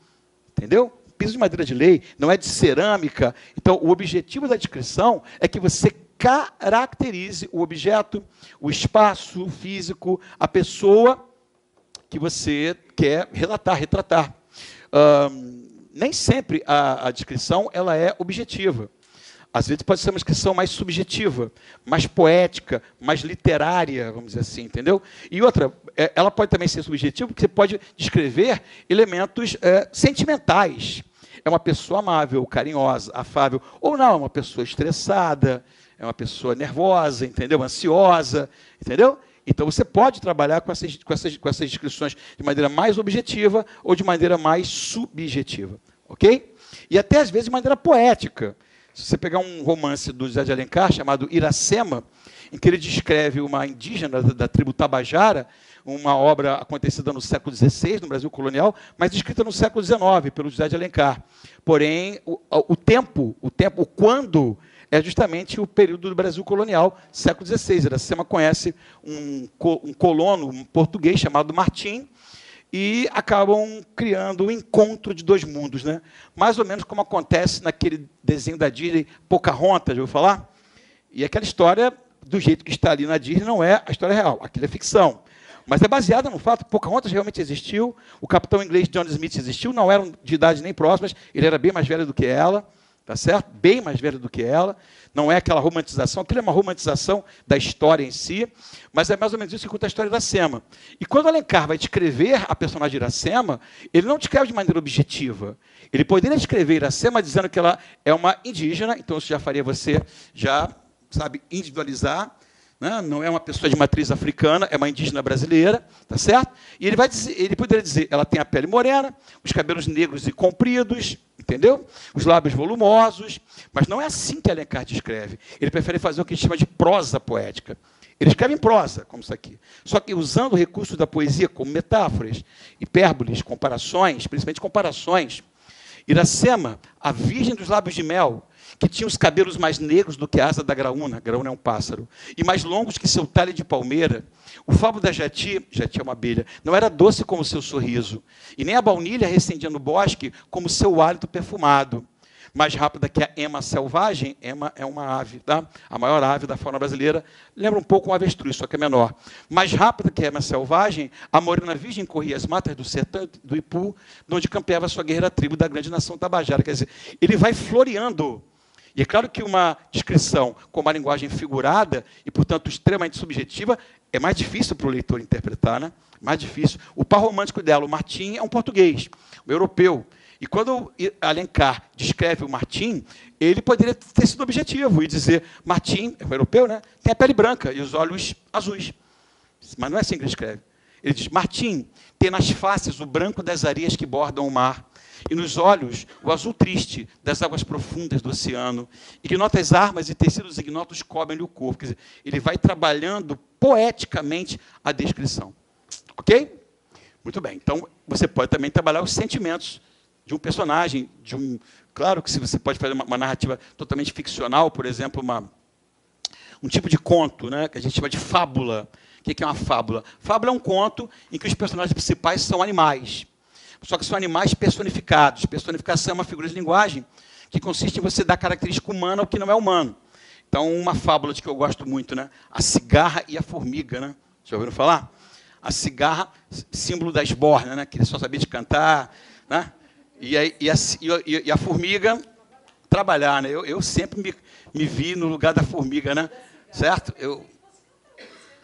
entendeu? Piso de madeira de lei, não é de cerâmica. Então, o objetivo da descrição é que você caracterize o objeto, o espaço físico, a pessoa que você quer relatar, retratar. Nem sempre a descrição ela é objetiva. Às vezes pode ser uma descrição mais subjetiva, mais poética, mais literária, vamos dizer assim, entendeu? E outra, ela pode também ser subjetiva, porque você pode descrever elementos sentimentais. É uma pessoa amável, carinhosa, afável, ou não, é uma pessoa estressada, é uma pessoa nervosa, entendeu? Ansiosa, entendeu? Então, você pode trabalhar com essas descrições de maneira mais objetiva ou de maneira mais subjetiva, ok? E até, às vezes, de maneira poética. Se você pegar um romance do José de Alencar, chamado Iracema, em que ele descreve uma indígena da tribo Tabajara, uma obra acontecida no século XVI, no Brasil colonial, mas escrita no século XIX, pelo José de Alencar. Porém, o quando... é justamente o período do Brasil colonial, século XVI. Iracema conhece um colono, um português chamado Martim, e acabam criando o encontro de dois mundos, né? Mais ou menos como acontece naquele desenho da Disney, Pocahontas, já ouviu falar? E aquela história, do jeito que está ali na Disney, não é a história real, aquilo é ficção. Mas é baseada no fato que Pocahontas realmente existiu, o capitão inglês John Smith existiu, não eram de idade nem próximas, ele era bem mais velho do que ela, tá certo? Bem mais velho do que ela. Não é aquela romantização, aquilo é uma romantização da história em si, mas é mais ou menos isso que conta a história de Iracema. E quando Alencar vai descrever a personagem de Iracema, ele não descreve de maneira objetiva. Ele poderia descrever Iracema dizendo que ela é uma indígena, então isso já faria você, já, sabe, individualizar, né? Não é uma pessoa de matriz africana, é uma indígena brasileira, tá certo? E ele vai dizer, ele poderia dizer, ela tem a pele morena, os cabelos negros e compridos, entendeu? Os lábios volumosos, mas não é assim que Alencar descreve. Ele prefere fazer o que a gente chama de prosa poética. Ele escreve em prosa, como isso aqui. Só que usando recursos da poesia como metáforas, hipérboles, comparações, principalmente comparações. Iracema, a virgem dos lábios de mel, que tinha os cabelos mais negros do que a asa da graúna, graúna é um pássaro, e mais longos que seu talhe de palmeira. O favo da jati, jati é uma abelha, não era doce como seu sorriso, e nem a baunilha recendia no bosque como seu hálito perfumado. Mais rápida que a ema selvagem, ema é uma ave, tá? A maior ave da fauna brasileira, lembra um pouco um avestruz, só que é menor. Mais rápida que a ema selvagem, a morena virgem corria as matas do sertão do Ipu, onde campeava a sua guerreira tribo da grande nação tabajara. Quer dizer, ele vai floreando. E é claro que uma descrição com uma linguagem figurada e, portanto, extremamente subjetiva, é mais difícil para o leitor interpretar, né? Mais difícil. O par romântico dela, o Martim, é um português, um europeu. E quando Alencar descreve o Martim, ele poderia ter sido objetivo e dizer, Martim, é um europeu, né? Tem a pele branca e os olhos azuis. Mas não é assim que ele escreve. Ele diz, Martim tem nas faces o branco das areias que bordam o mar, e nos olhos o azul triste das águas profundas do oceano, ignotas armas e tecidos ignotos cobrem-lhe o corpo. Quer dizer, ele vai trabalhando poeticamente a descrição. Ok? Muito bem. Então, você pode também trabalhar os sentimentos de um personagem, claro que você pode fazer uma narrativa totalmente ficcional, por exemplo, um tipo de conto, né, que a gente chama de fábula. O que é uma fábula? Fábula é um conto em que os personagens principais são animais. Só que são animais personificados. Personificação é uma figura de linguagem que consiste em você dar característica humana ao que não é humano. Então, uma fábula de que eu gosto muito, né? A cigarra e a formiga, né? Já ouviram falar? A cigarra, símbolo da esborna, né? Que ele só sabia de cantar, né? E a formiga, trabalhar, né? Eu sempre me vi no lugar da formiga, né? Certo?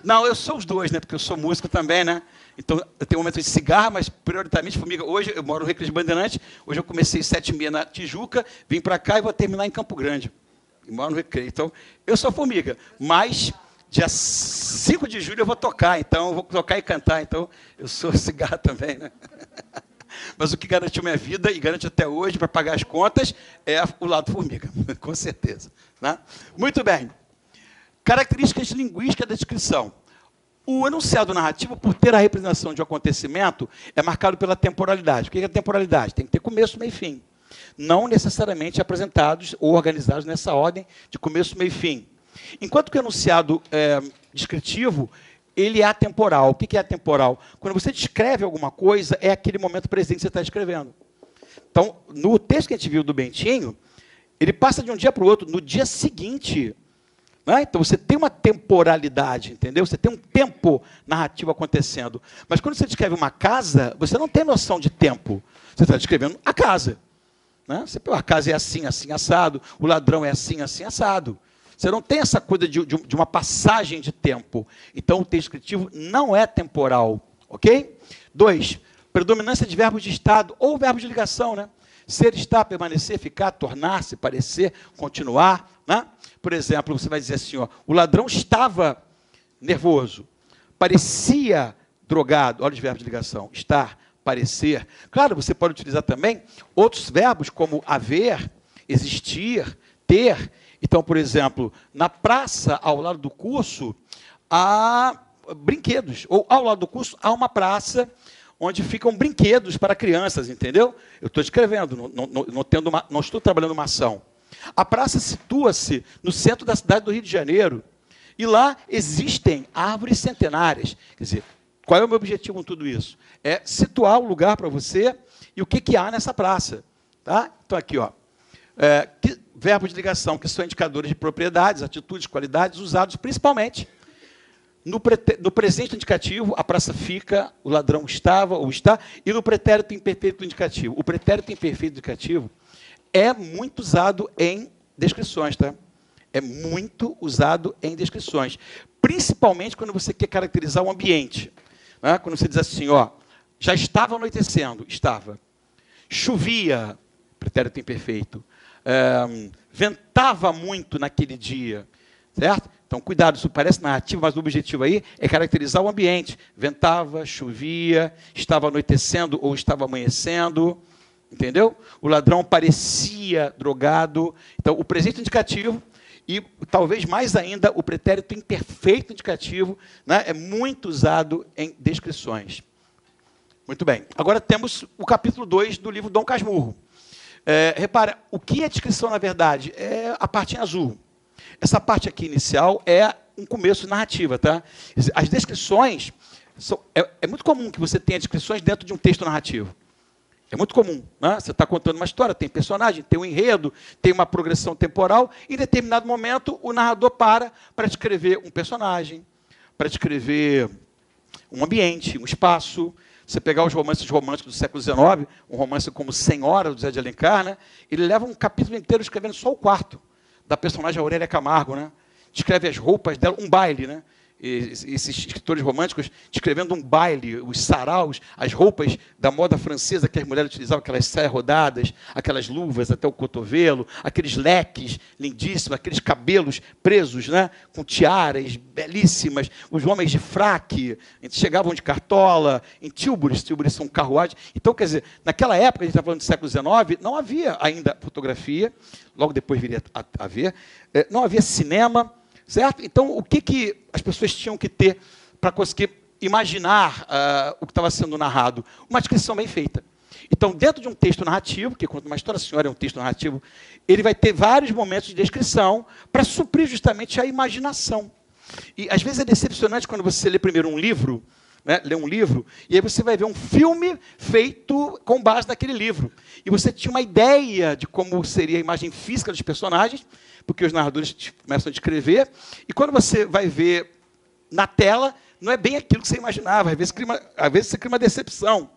Não, eu sou os dois, né? Porque eu sou músico também, né? Então, eu tenho um momento de cigarra, mas prioritariamente formiga. Hoje, eu moro no Recreio de Bandeirantes, hoje eu comecei 7h30 na Tijuca, vim para cá e vou terminar em Campo Grande. E moro no Recreio. Então, eu sou formiga, mas dia 5 de julho eu vou tocar, então, eu vou tocar e cantar, então, eu sou cigarra também, né? Mas o que garantiu minha vida, e garante até hoje, para pagar as contas, é o lado formiga, com certeza. Né? Muito bem. Características linguísticas da descrição. O enunciado narrativo, por ter a representação de um acontecimento, é marcado pela temporalidade. O que é a temporalidade? Tem que ter começo, meio e fim. Não necessariamente apresentados ou organizados nessa ordem de começo, meio e fim. Enquanto que o enunciado descritivo, ele é atemporal. O que é atemporal? Quando você descreve alguma coisa, é aquele momento presente que você está descrevendo. Então, no texto que a gente viu do Bentinho, ele passa de um dia para o outro, no dia seguinte. Né? Então, você tem uma temporalidade, entendeu? Você tem um tempo narrativo acontecendo. Mas quando você descreve uma casa, você não tem noção de tempo. Você está descrevendo a casa. Né? A casa é assim, assim, assado. O ladrão é assim, assim, assado. Você não tem essa coisa de uma passagem de tempo. Então, o texto descritivo não é temporal. Ok? 2. Predominância de verbos de estado ou verbos de ligação. Né? Ser, estar, permanecer, ficar, tornar-se, parecer, continuar. Né? Por exemplo, você vai dizer assim, ó, o ladrão estava nervoso, parecia drogado. Olha os verbos de ligação. Estar, parecer. Claro, você pode utilizar também outros verbos como haver, existir, ter. Então, por exemplo, na praça, ao lado do curso, há brinquedos. Ou ao lado do curso, há uma praça onde ficam brinquedos para crianças, entendeu? Eu estou escrevendo, não estou trabalhando uma ação. A praça situa-se no centro da cidade do Rio de Janeiro. E lá existem árvores centenárias. Quer dizer, qual é o meu objetivo com tudo isso? É situar o lugar para você e o que há nessa praça. Tá? Então, aqui, ó. Verbos de ligação, que são indicadores de propriedades, atitudes, qualidades, usados principalmente No presente indicativo, a praça fica, o ladrão estava ou está, e no pretérito imperfeito indicativo. O pretérito imperfeito indicativo é muito usado em descrições, tá? É muito usado em descrições, principalmente quando você quer caracterizar o ambiente. Né? Quando você diz assim, ó, já estava anoitecendo, estava. Chovia, pretérito imperfeito. Ventava muito naquele dia, certo? Então, cuidado, isso parece narrativo, mas o objetivo aí é caracterizar o ambiente. Ventava, chovia, estava anoitecendo ou estava amanhecendo, entendeu? O ladrão parecia drogado. Então, o presente indicativo e, talvez mais ainda, o pretérito imperfeito indicativo, né, é muito usado em descrições. Muito bem. Agora temos o capítulo 2 do livro Dom Casmurro. Repara, o que é descrição, na verdade? É a parte em azul. Essa parte aqui inicial é um começo narrativa, tá? As descrições, é muito comum que você tenha descrições dentro de um texto narrativo. É muito comum, né? Você está contando uma história, tem personagem, tem um enredo, tem uma progressão temporal, e em determinado momento o narrador para descrever um personagem, para descrever um ambiente, um espaço. Você pegar os romances românticos do século XIX, um romance como Senhora, do Zé de Alencar, né? Ele leva um capítulo inteiro escrevendo só o quarto da personagem Aurélia Camargo, né? Descreve as roupas dela, um baile, né? Esses escritores românticos descrevendo um baile, os saraus, as roupas da moda francesa que as mulheres utilizavam, aquelas saias rodadas, aquelas luvas até o cotovelo, aqueles leques lindíssimos, aqueles cabelos presos, né? Com tiaras belíssimas, os homens de fraque, chegavam de cartola, em tílburis são carruagens. Então, quer dizer, naquela época, a gente está falando do século XIX, não havia ainda fotografia, logo depois viria a haver, não havia cinema, certo? Então, o que as pessoas tinham que ter para conseguir imaginar o que estava sendo narrado? Uma descrição bem feita. Então, dentro de um texto narrativo, que conta uma história, a senhora é um texto narrativo, ele vai ter vários momentos de descrição para suprir justamente a imaginação. E, às vezes, é decepcionante quando você lê primeiro um livro, né, lê um livro, e aí você vai ver um filme feito com base naquele livro. E você tinha uma ideia de como seria a imagem física dos personagens, porque os narradores começam a descrever, e quando você vai ver na tela, não é bem aquilo que você imaginava, às vezes você cria uma decepção.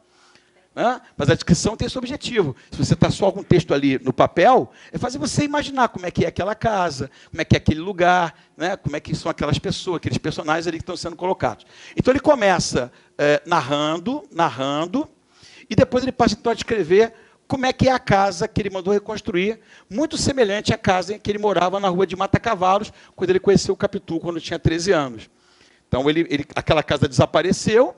Né? Mas a descrição tem esse objetivo. Se você está só com o texto ali no papel, é fazer você imaginar como é que é aquela casa, como é que é aquele lugar, né? Como é que são aquelas pessoas, aqueles personagens ali que estão sendo colocados. Então ele começa narrando, e depois ele passa então a descrever como é que é a casa que ele mandou reconstruir, muito semelhante à casa em que ele morava na rua de Mata-Cavalos, quando ele conheceu o Capitu, quando tinha 13 anos. Então, aquela casa desapareceu,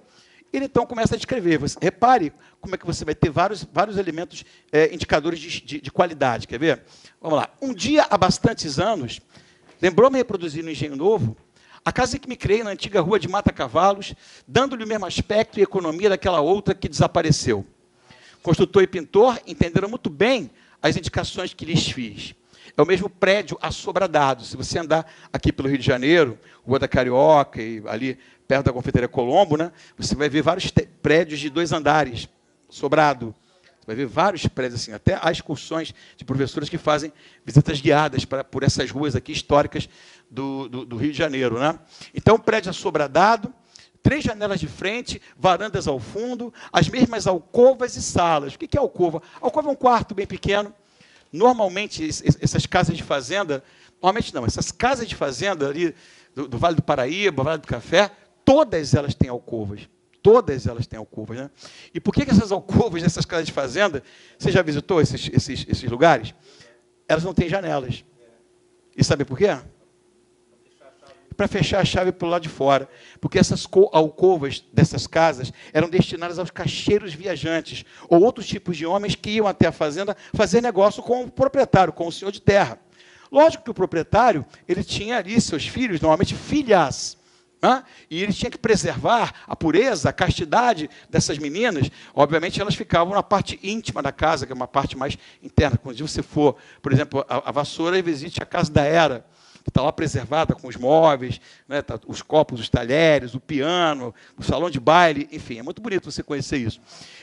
ele então começa a descrever. Repare como é que você vai ter vários elementos indicadores de qualidade. Quer ver? Vamos lá. Um dia, há bastantes anos, lembrou-me reproduzir no Engenho Novo, a casa em que me criei na antiga rua de Mata-Cavalos, dando-lhe o mesmo aspecto e economia daquela outra que desapareceu. Construtor e pintor entenderam muito bem as indicações que lhes fiz. É o mesmo prédio assobradado. Se você andar aqui pelo Rio de Janeiro, Rua da Carioca, e ali perto da Confeitaria Colombo, né, você vai ver vários prédios de 2 andares, sobrado. Você vai ver vários prédios assim, até há excursões de professores que fazem visitas guiadas por essas ruas aqui históricas do Rio de Janeiro. Né? Então, prédio assobradado, 3 janelas de frente, varandas ao fundo, as mesmas alcovas e salas. O que é alcova? Alcova é um quarto bem pequeno. Normalmente, essas casas de fazenda, normalmente não, essas casas de fazenda ali do Vale do Paraíba, Vale do Café, todas elas têm alcovas. Todas elas têm alcovas. Né? E por que essas alcovas nessas casas de fazenda, você já visitou esses lugares? Elas não têm janelas. E sabe por quê? Para fechar a chave pelo lado de fora. Porque essas alcovas dessas casas eram destinadas aos caixeiros viajantes, ou outros tipos de homens que iam até a fazenda fazer negócio com o proprietário, com o senhor de terra. Lógico que o proprietário ele tinha ali seus filhos, normalmente filhas, né? E ele tinha que preservar a pureza, a castidade dessas meninas. Obviamente, elas ficavam na parte íntima da casa, que é uma parte mais interna. Quando você for, por exemplo, a Vassoura, e visite a casa da Era, que está lá preservada com os móveis, né, os copos, os talheres, o piano, o salão de baile, enfim, é muito bonito você conhecer isso.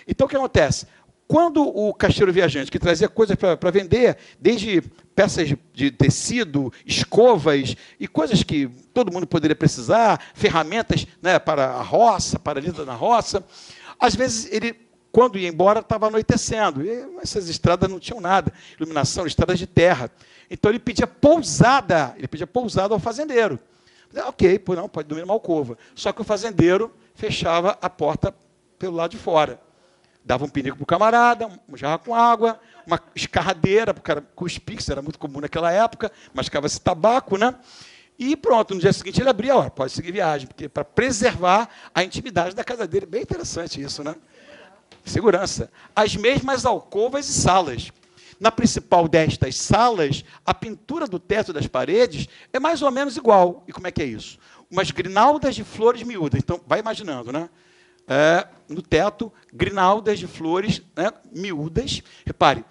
Então, o que acontece? Quando o caixeiro viajante, que trazia coisas para vender, desde peças de tecido, escovas e coisas que todo mundo poderia precisar, ferramentas, né, para a roça, para a lida na roça, às vezes ele, quando ia embora, estava anoitecendo. E essas estradas não tinham nada, iluminação, estradas de terra. Então ele pedia pousada ao fazendeiro. Ok, não, pode dormir numa alcova. Só que o fazendeiro fechava a porta pelo lado de fora. Dava um pinico para o camarada, um jarro com água, uma escarradeira, porque era cuspir, isso era muito comum naquela época, mascava-se tabaco, né? E pronto, no dia seguinte ele abria, ó, pode seguir viagem, porque para preservar a intimidade da casa dele. Bem interessante isso, né? Segurança. As mesmas alcovas e salas. Na principal destas salas, a pintura do teto das paredes é mais ou menos igual. E como é que é isso? Umas grinaldas de flores miúdas. Então, vai imaginando, né? No teto, grinaldas de flores, né, miúdas. Repare,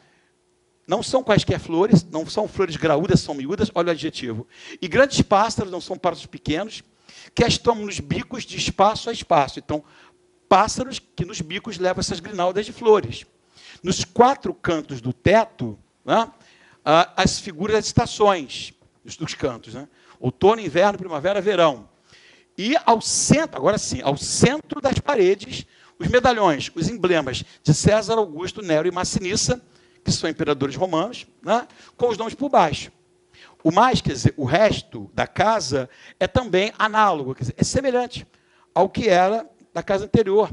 não são quaisquer flores, não são flores graúdas, são miúdas, olha o adjetivo. E grandes pássaros, não são pássaros pequenos, que as tomam nos bicos de espaço a espaço. Então, pássaros que nos bicos levam essas grinaldas de flores. Nos 4 cantos do teto, né, as figuras das estações dos cantos. Né? Outono, inverno, primavera, verão. E ao centro, agora sim, ao centro das paredes, os medalhões, os emblemas de César, Augusto, Nero e Massinissa, que são imperadores romanos, né, com os nomes por baixo. O mais, quer dizer, o resto da casa é também análogo, quer dizer, é semelhante ao que era da casa anterior.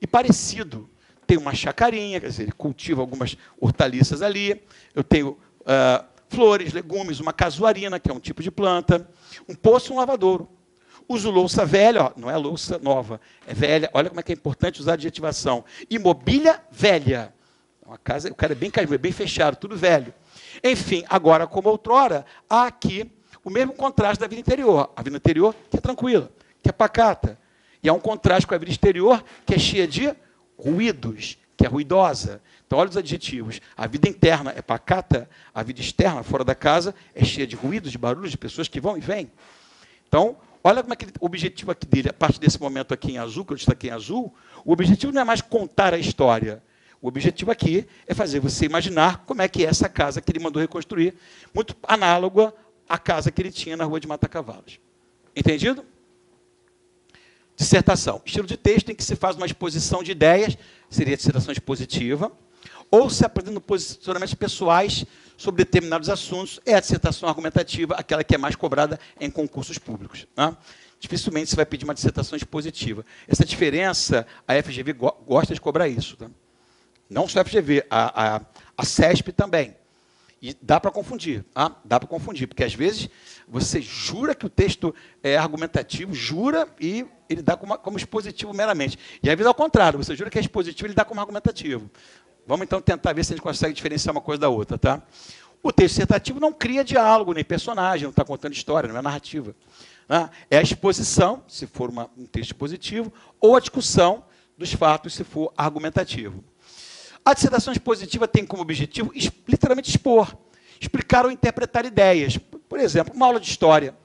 E parecido. Tem uma chacarinha, quer dizer, ele cultiva algumas hortaliças ali. Eu tenho flores, legumes, uma casuarina, que é um tipo de planta, um poço e um lavadouro. Uso louça velha, ó, não é louça nova, é velha. Olha como é que é importante usar a adjetivação. E mobília velha. Uma casa, o cara é bem fechado, tudo velho. Enfim, agora, como outrora, há aqui o mesmo contraste da vida interior. A vida interior que é tranquila, que é pacata. E há um contraste com a vida exterior que é cheia de ruídos, que é ruidosa. Então, olha os adjetivos. A vida interna é pacata, a vida externa, fora da casa, é cheia de ruídos, de barulhos, de pessoas que vão e vêm. Então, olha como é que o objetivo aqui dele, a partir desse momento aqui em azul, que eu destaquei em azul, o objetivo não é mais contar a história. O objetivo aqui é fazer você imaginar como é que é essa casa que ele mandou reconstruir, muito análoga à casa que ele tinha na Rua de Matacavalos. Entendido? Dissertação. Estilo de texto em que se faz uma exposição de ideias, seria a dissertação expositiva, ou se apresenta posicionamentos pessoais sobre determinados assuntos, é a dissertação argumentativa, aquela que é mais cobrada em concursos públicos. Né? Dificilmente você vai pedir uma dissertação expositiva. Essa diferença, a FGV gosta de cobrar isso. Tá? Não só a FGV, a CESP também. E dá para confundir, dá para confundir, porque às vezes você jura que o texto é argumentativo, jura, e ele dá como expositivo meramente. E às vezes ao contrário, você jura que é expositivo, ele dá como argumentativo. Vamos então tentar ver se a gente consegue diferenciar uma coisa da outra. Tá? O texto dissertativo não cria diálogo, nem personagem, não está contando história, não é narrativa. Né? É a exposição, se for um texto expositivo, ou a discussão dos fatos, se for argumentativo. A dissertação expositiva tem como objetivo literalmente expor, explicar ou interpretar ideias. Por exemplo, uma aula de história.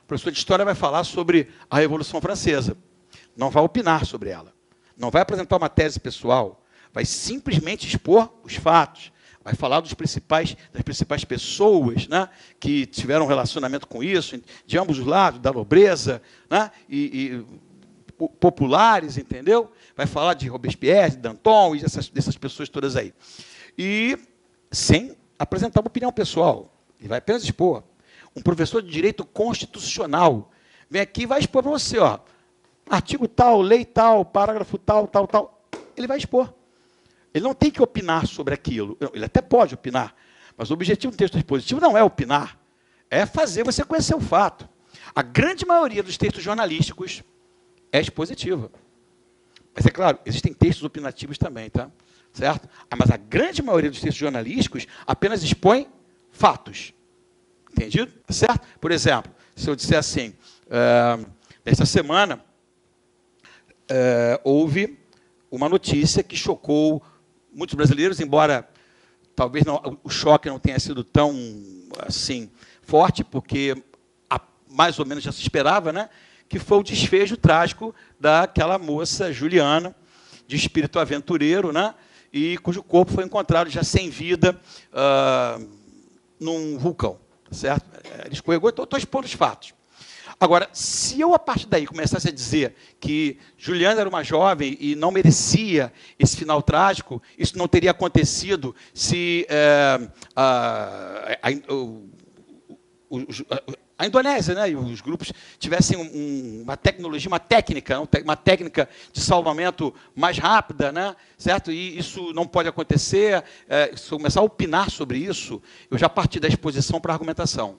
O professor de história vai falar sobre a Revolução Francesa. Não vai opinar sobre ela. Não vai apresentar uma tese pessoal. Vai simplesmente expor os fatos. Vai falar das principais pessoas, né, que tiveram um relacionamento com isso, de ambos os lados, da nobreza, né, e populares, entendeu? Vai falar de Robespierre, de Danton e dessas pessoas todas aí. E sem apresentar uma opinião pessoal. Ele vai apenas expor. Um professor de direito constitucional vem aqui e vai expor para você, ó, artigo tal, lei tal, parágrafo tal, tal, tal. Ele vai expor. Ele não tem que opinar sobre aquilo. Ele até pode opinar, mas o objetivo do texto expositivo não é opinar, é fazer você conhecer o fato. A grande maioria dos textos jornalísticos é expositiva. Mas, é claro, existem textos opinativos também, tá? Certo? Mas a grande maioria dos textos jornalísticos apenas expõe fatos. Entendido? Certo? Por exemplo, se eu disser assim, nesta semana, houve uma notícia que chocou muitos brasileiros, embora talvez o choque não tenha sido tão assim, forte, porque mais ou menos já se esperava, né? Que foi o desfecho trágico daquela moça Juliana, de espírito aventureiro, né? e cujo corpo foi encontrado já sem vida num vulcão. Tá certo? Ele escorregou, estou expondo os fatos. Agora, se eu, a partir daí, começasse a dizer que Juliana era uma jovem e não merecia esse final trágico, isso não teria acontecido se a Indonésia, né, e os grupos tivessem uma tecnologia, uma técnica de salvamento mais rápida, né, certo? E isso não pode acontecer. Se eu começar a opinar sobre isso, eu já parti da exposição para a argumentação.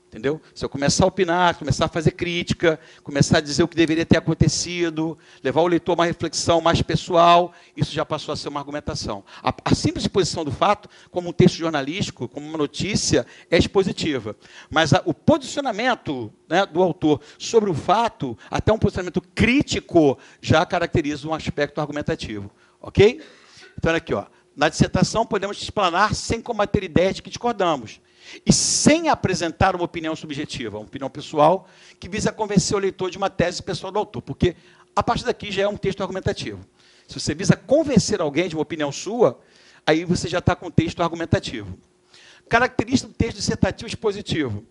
Entendeu? Se eu começar a opinar, começar a fazer crítica, começar a dizer o que deveria ter acontecido, levar o leitor a uma reflexão mais pessoal, isso já passou a ser uma argumentação. A simples exposição do fato, como um texto jornalístico, como uma notícia, é expositiva. Mas o posicionamento, né, do autor sobre o fato, até um posicionamento crítico, já caracteriza um aspecto argumentativo. Ok? Então, olha aqui, ó. Na dissertação, podemos explanar sem combater ideias de que discordamos, e sem apresentar uma opinião subjetiva, uma opinião pessoal, que visa convencer o leitor de uma tese pessoal do autor, porque a partir daqui já é um texto argumentativo. Se você visa convencer alguém de uma opinião sua, aí você já está com um texto argumentativo. Característica do texto dissertativo expositivo.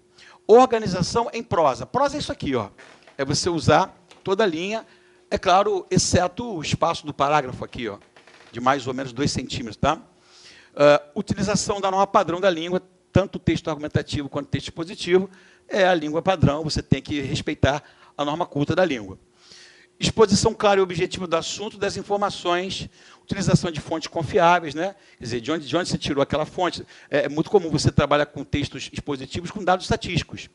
Organização em prosa. Prosa é isso aqui, ó. É você usar toda a linha, é claro, exceto o espaço do parágrafo aqui, ó, de mais ou menos 2 centímetros. Tá? Utilização da norma padrão da língua, tanto o texto argumentativo quanto o texto expositivo, é a língua padrão, você tem que respeitar a norma culta da língua. Exposição clara e objetiva do assunto, das informações, utilização de fontes confiáveis, né? Quer dizer, de onde você tirou aquela fonte. É muito comum você trabalhar com textos expositivos com dados estatísticos,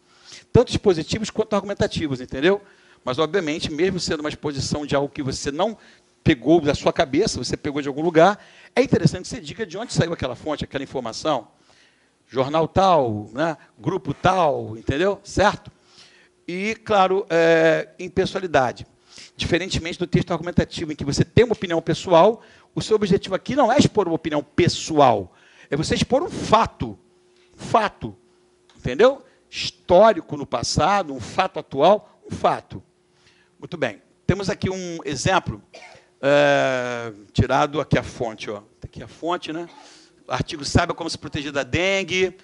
tanto expositivos quanto argumentativos, entendeu? Mas, obviamente, mesmo sendo uma exposição de algo que você não pegou da sua cabeça, você pegou de algum lugar, é interessante que você diga de onde saiu aquela fonte, aquela informação. Jornal tal, né? Grupo tal, entendeu? Certo? E, claro, impessoalidade. Diferentemente do texto argumentativo, em que você tem uma opinião pessoal, o seu objetivo aqui não é expor uma opinião pessoal, é você expor um fato. Fato. Entendeu? Histórico no passado, um fato atual, um fato. Muito bem. Temos aqui um exemplo, tirado aqui a fonte. Ó. Aqui a fonte, né? Artigo saiba como se proteger da dengue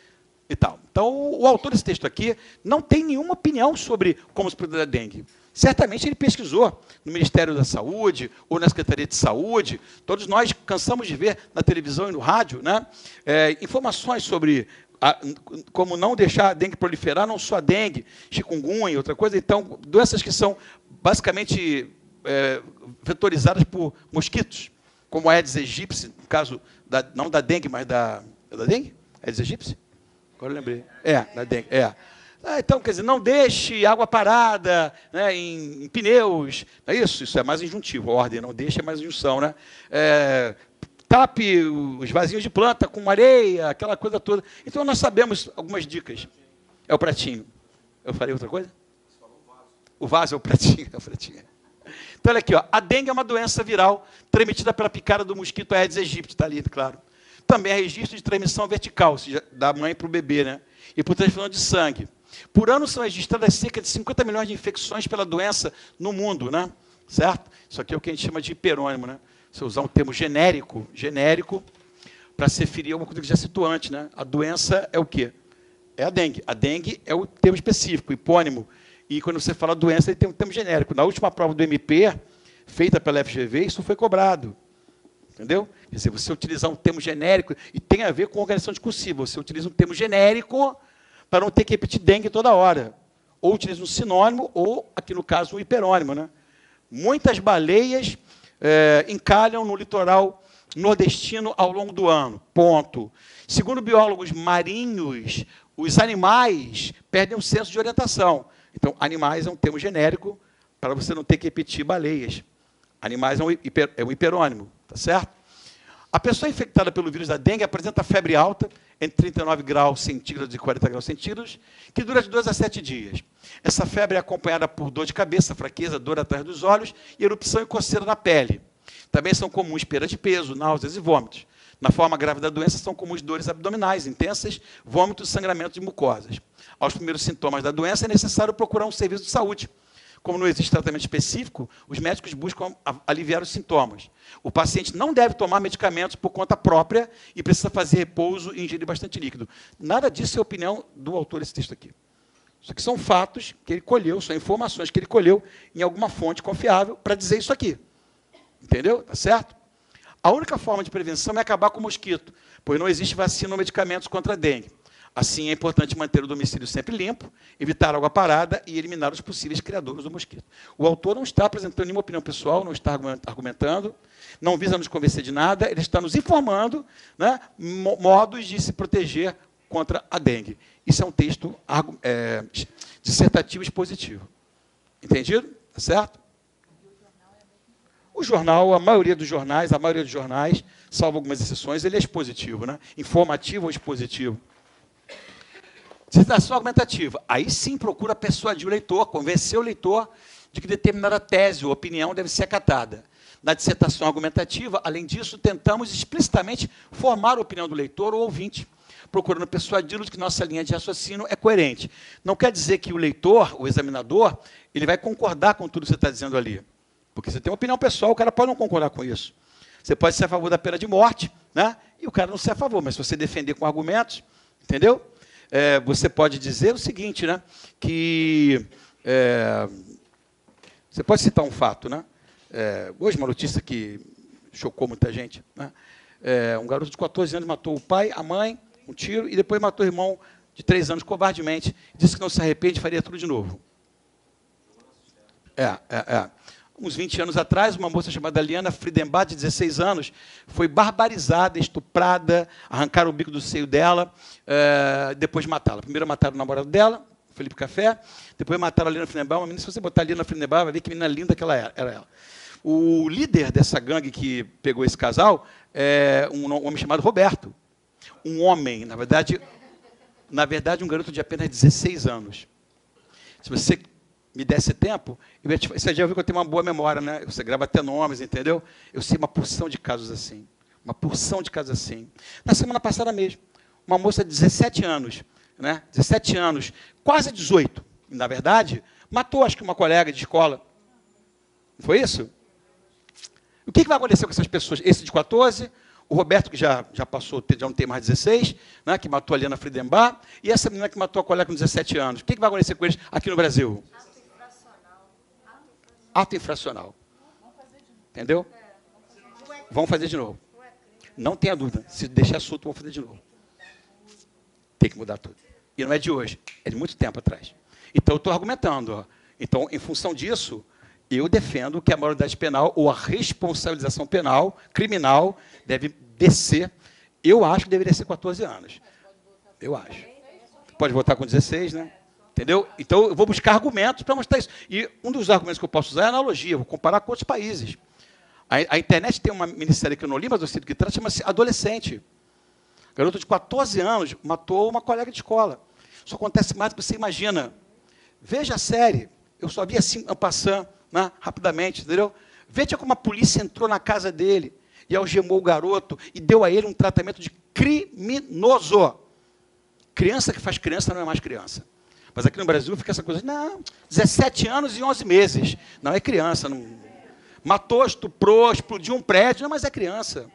e tal. Então, o autor desse texto aqui não tem nenhuma opinião sobre como se proteger da dengue. Certamente ele pesquisou no Ministério da Saúde ou na Secretaria de Saúde. Todos nós cansamos de ver na televisão e no rádio, né, informações sobre como não deixar a dengue proliferar, não só a dengue, chikungunya e outra coisa. Então, doenças que são basicamente vetorizadas por mosquitos, como a Aedes aegypti, no caso, não da dengue, mas da dengue? Aedes aegypti? Agora eu lembrei. Da dengue, então, quer dizer, não deixe água parada, né, em pneus. Não é isso? Isso é mais injuntivo. A ordem não deixa é mais injunção. Né? Tape os vasinhos de planta com areia, aquela coisa toda. Então, nós sabemos algumas dicas. É o pratinho. Eu falei outra coisa? O vaso é o pratinho. É o pratinho. Então, olha aqui. Ó. A dengue é uma doença viral transmitida pela picada do mosquito Aedes aegypti. Está ali, claro. Também há registro de transmissão vertical, ou seja, da mãe para o bebê, né? E por transfusão de sangue. Por ano são registradas cerca de 50 milhões de infecções pela doença no mundo, né? Certo? Isso aqui é o que a gente chama de hiperônimo, né? Se eu usar um termo genérico para se referir a uma coisa que já citou antes, né? A doença é o quê? É a dengue. A dengue é o termo específico, hipônimo. E quando você fala doença, ele tem um termo genérico. Na última prova do MP, feita pela FGV, isso foi cobrado. Entendeu? Quer dizer, você utilizar um termo genérico, e tem a ver com organização discursiva, você utiliza um termo genérico para não ter que repetir dengue toda hora. Ou utiliza um sinônimo, ou, aqui no caso, um hiperônimo. Né? Muitas baleias encalham no litoral nordestino ao longo do ano. Ponto. Segundo biólogos marinhos, os animais perdem o senso de orientação. Então, animais é um termo genérico para você não ter que repetir baleias. Animais é um hiperônimo, tá certo? A pessoa infectada pelo vírus da dengue apresenta febre alta, entre 39 graus centígrados e 40 graus centígrados, que dura de 2 a 7 dias. Essa febre é acompanhada por dor de cabeça, fraqueza, dor atrás dos olhos e erupção e coceira na pele. Também são comuns perda de peso, náuseas e vômitos. Na forma grave da doença, são comuns dores abdominais intensas, vômitos e sangramento de mucosas. Aos primeiros sintomas da doença, é necessário procurar um serviço de saúde, como não existe tratamento específico, os médicos buscam aliviar os sintomas. O paciente não deve tomar medicamentos por conta própria e precisa fazer repouso e ingerir bastante líquido. Nada disso é opinião do autor desse texto aqui. Isso aqui são fatos que ele colheu, são informações que ele colheu em alguma fonte confiável para dizer isso aqui. Entendeu? Tá certo? A única forma de prevenção é acabar com o mosquito, pois não existe vacina ou medicamentos contra a dengue. Assim, é importante manter o domicílio sempre limpo, evitar água parada e eliminar os possíveis criadores do mosquito. O autor não está apresentando nenhuma opinião pessoal, não está argumentando, não visa nos convencer de nada, ele está nos informando, né, modos de se proteger contra a dengue. Isso é um texto dissertativo expositivo. Entendido? Tá certo? O jornal, a maioria dos jornais, salvo algumas exceções, ele é expositivo, né? Informativo ou expositivo. Dissertação argumentativa. Aí sim procura persuadir o leitor, convencer o leitor de que determinada tese ou opinião deve ser acatada. Na dissertação argumentativa, além disso, tentamos explicitamente formar a opinião do leitor ou ouvinte, procurando persuadi-lo de que nossa linha de raciocínio é coerente. Não quer dizer que o leitor, o examinador, ele vai concordar com tudo que você está dizendo ali. Porque você tem uma opinião pessoal, o cara pode não concordar com isso. Você pode ser a favor da pena de morte, né? E o cara não ser a favor, mas se você defender com argumentos, entendeu? Você pode dizer o seguinte, né? Que você pode citar um fato, né? Hoje uma notícia que chocou muita gente, né? Um garoto de 14 anos matou o pai, a mãe, um tiro, e depois matou o irmão de 3 anos covardemente. Disse que não se arrepende e faria tudo de novo. Uns 20 anos atrás, uma moça chamada Liana Friedenbach, de 16 anos, foi barbarizada, estuprada, arrancaram o bico do seio dela, depois de matá-la. Primeiro mataram o namorado dela, Felipe Café, depois mataram a Liana Friedenbach. Uma menina, se você botar a Liana Friedenbach, vai ver que menina linda que ela era ela. O líder dessa gangue que pegou esse casal é um homem chamado Roberto. Um homem, na verdade, um garoto de apenas 16 anos. Se você me desse tempo, você já viu que eu tenho uma boa memória, né? Você grava até nomes, entendeu? Eu sei uma porção de casos assim. Uma porção de casos assim. Na semana passada mesmo, uma moça de 17 anos, né? 17 anos, quase 18, na verdade, matou, acho que uma colega de escola. Não foi isso? O que vai acontecer com essas pessoas? Esse de 14, o Roberto, que já passou, já não tem mais 16, né? Que matou a Liana Friedenbach, e essa menina que matou a colega com 17 anos. O que vai acontecer com eles aqui no Brasil? Ato infracional. Entendeu? Vão fazer de novo. Não tenha dúvida. Se deixar solto, vão fazer de novo. Tem que mudar tudo. E não é de hoje, é de muito tempo atrás. Então, eu estou argumentando. Ó. Então, em função disso, eu defendo que a maioridade penal ou a responsabilização penal, criminal, deve descer. Eu acho que deveria ser 14 anos. Eu acho. Pode votar com 16, né? Entendeu? Então, eu vou buscar argumentos para mostrar isso. E um dos argumentos que eu posso usar é a analogia, vou comparar com outros países. A internet tem uma minissérie que eu não li, mas eu sei do que trata, chama-se Adolescente. Garoto de 14 anos matou uma colega de escola. Isso acontece mais do que você imagina. Veja a série. Eu só vi assim, passando, né, rapidamente, entendeu? Veja como a polícia entrou na casa dele e algemou o garoto e deu a ele um tratamento de criminoso. Criança que faz criança não é mais criança. Mas aqui no Brasil fica essa coisa, não, 17 anos e 11 meses. Não, é criança. Não, matou, estuprou, explodiu um prédio, não, mas é criança.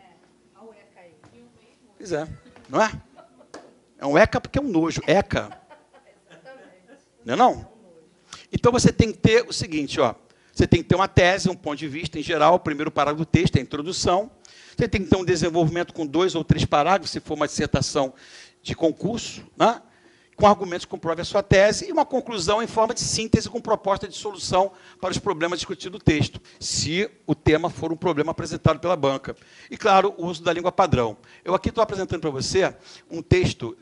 Pois é, não é? É um ECA porque é um nojo, ECA. Não é não? Então você tem que ter o seguinte, ó, você tem que ter uma tese, um ponto de vista em geral, o primeiro parágrafo do texto, é a introdução. Você tem que ter um desenvolvimento com 2 ou 3 parágrafos, se for uma dissertação de concurso, né? Com argumentos que comprovem a sua tese, e uma conclusão em forma de síntese com proposta de solução para os problemas discutidos no texto, se o tema for um problema apresentado pela banca. E, claro, o uso da língua padrão. Eu aqui estou apresentando para você um texto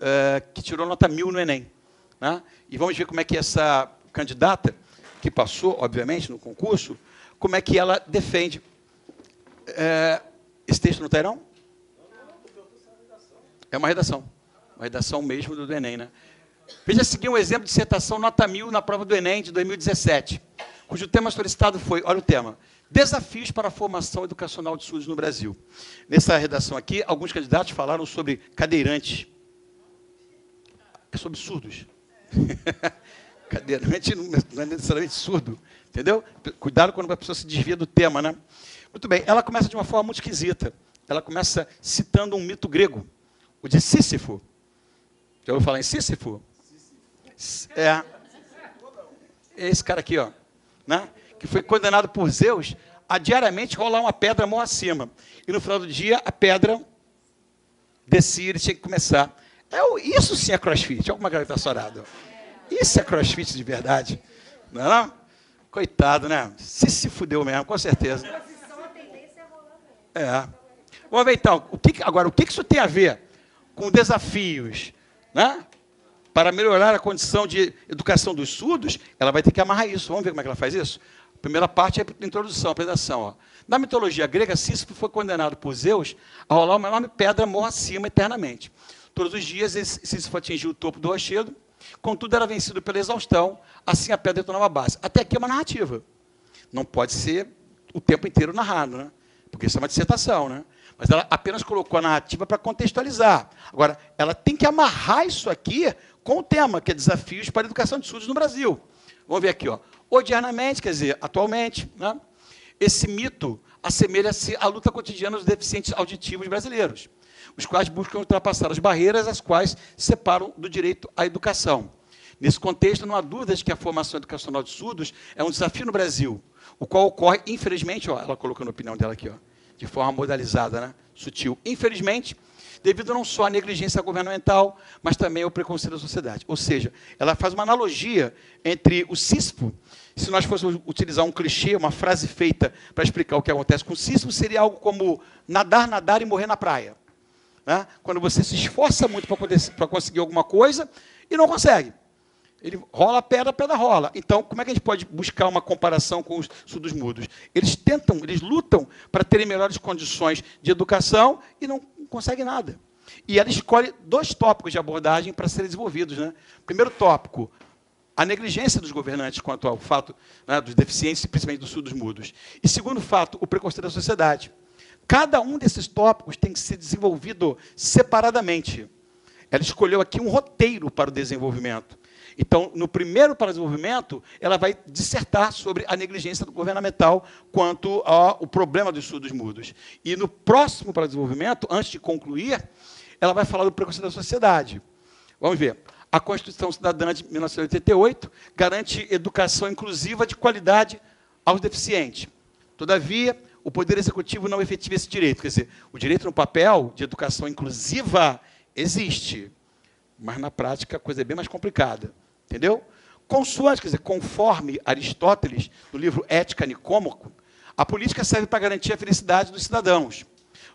que tirou nota 1000 no Enem. Né? E vamos ver como é que essa candidata, que passou, obviamente, no concurso, como é que ela defende. Esse texto não está aí, não? É uma redação mesmo do Enem, né? Veja seguir um exemplo de dissertação nota 1000 na prova do Enem de 2017, cujo tema solicitado foi, olha o tema, desafios para a formação educacional de surdos no Brasil. Nessa redação aqui, alguns candidatos falaram sobre cadeirantes. É sobre surdos. Cadeirante não é necessariamente surdo, entendeu? Cuidado quando a pessoa se desvia do tema, né? Muito bem, ela começa de uma forma muito esquisita. Ela começa citando um mito grego, o de Sísifo. Já ouviu falar em Sísifo? É esse cara aqui, ó, né? Que foi condenado por Zeus a diariamente rolar uma pedra mão acima. E no final do dia, a pedra descia, ele tinha que começar. Isso sim é crossfit. Olha como a galera está sorada. Isso é crossfit de verdade. Não é não? Coitado, né? Se fudeu mesmo, com certeza. É. Vamos ver então, agora, o que isso tem a ver com desafios, né? Para melhorar a condição de educação dos surdos, ela vai ter que amarrar isso. Vamos ver como é que ela faz isso? A primeira parte é a introdução, a apresentação. Ó. Na mitologia grega, Sísifo foi condenado por Zeus a rolar uma enorme pedra morra acima eternamente. Todos os dias, Sísifo atingiu o topo do rochedo, contudo era vencido pela exaustão, assim a pedra retornava à base. Até aqui é uma narrativa. Não pode ser o tempo inteiro narrado, né? Porque isso é uma dissertação, né? Mas ela apenas colocou a narrativa para contextualizar. Agora, ela tem que amarrar isso aqui com o tema, que é desafios para a educação de surdos no Brasil. Vamos ver aqui, ó. Odiernamente, quer dizer, atualmente, né? Esse mito assemelha-se à luta cotidiana dos deficientes auditivos brasileiros, os quais buscam ultrapassar as barreiras as quais separam do direito à educação. Nesse contexto, não há dúvidas que a formação educacional de surdos é um desafio no Brasil, o qual ocorre, infelizmente, ó, ela colocando a opinião dela aqui, ó, de forma modalizada, né? Sutil. Infelizmente, devido não só à negligência governamental, mas também ao preconceito da sociedade. Ou seja, ela faz uma analogia entre o Sísifo, se nós fôssemos utilizar um clichê, uma frase feita para explicar o que acontece com o Sísifo, seria algo como nadar, nadar e morrer na praia. Né? Quando você se esforça muito para conseguir alguma coisa e não consegue. Ele rola a pedra, a pedra rola. Então, como é que a gente pode buscar uma comparação com os surdos mudos? Eles lutam para terem melhores condições de educação e não conseguem nada. E ela escolhe 2 tópicos de abordagem para serem desenvolvidos. Né? Primeiro tópico, a negligência dos governantes quanto ao fato, né, dos deficientes, principalmente dos surdos mudos. E segundo fato, o preconceito da sociedade. Cada um desses tópicos tem que ser desenvolvido separadamente. Ela escolheu aqui um roteiro para o desenvolvimento. Então, no primeiro para o desenvolvimento, ela vai dissertar sobre a negligência governamental quanto ao problema dos surdos mudos. E no próximo para o desenvolvimento, antes de concluir, ela vai falar do preconceito da sociedade. Vamos ver. A Constituição Cidadã de 1988 garante educação inclusiva de qualidade aos deficientes. Todavia, o Poder Executivo não efetiva esse direito. Quer dizer, o direito no papel de educação inclusiva existe, mas na prática a coisa é bem mais complicada. Entendeu? Consoante, quer dizer, conforme Aristóteles, no livro Ética Nicômaco, a política serve para garantir a felicidade dos cidadãos.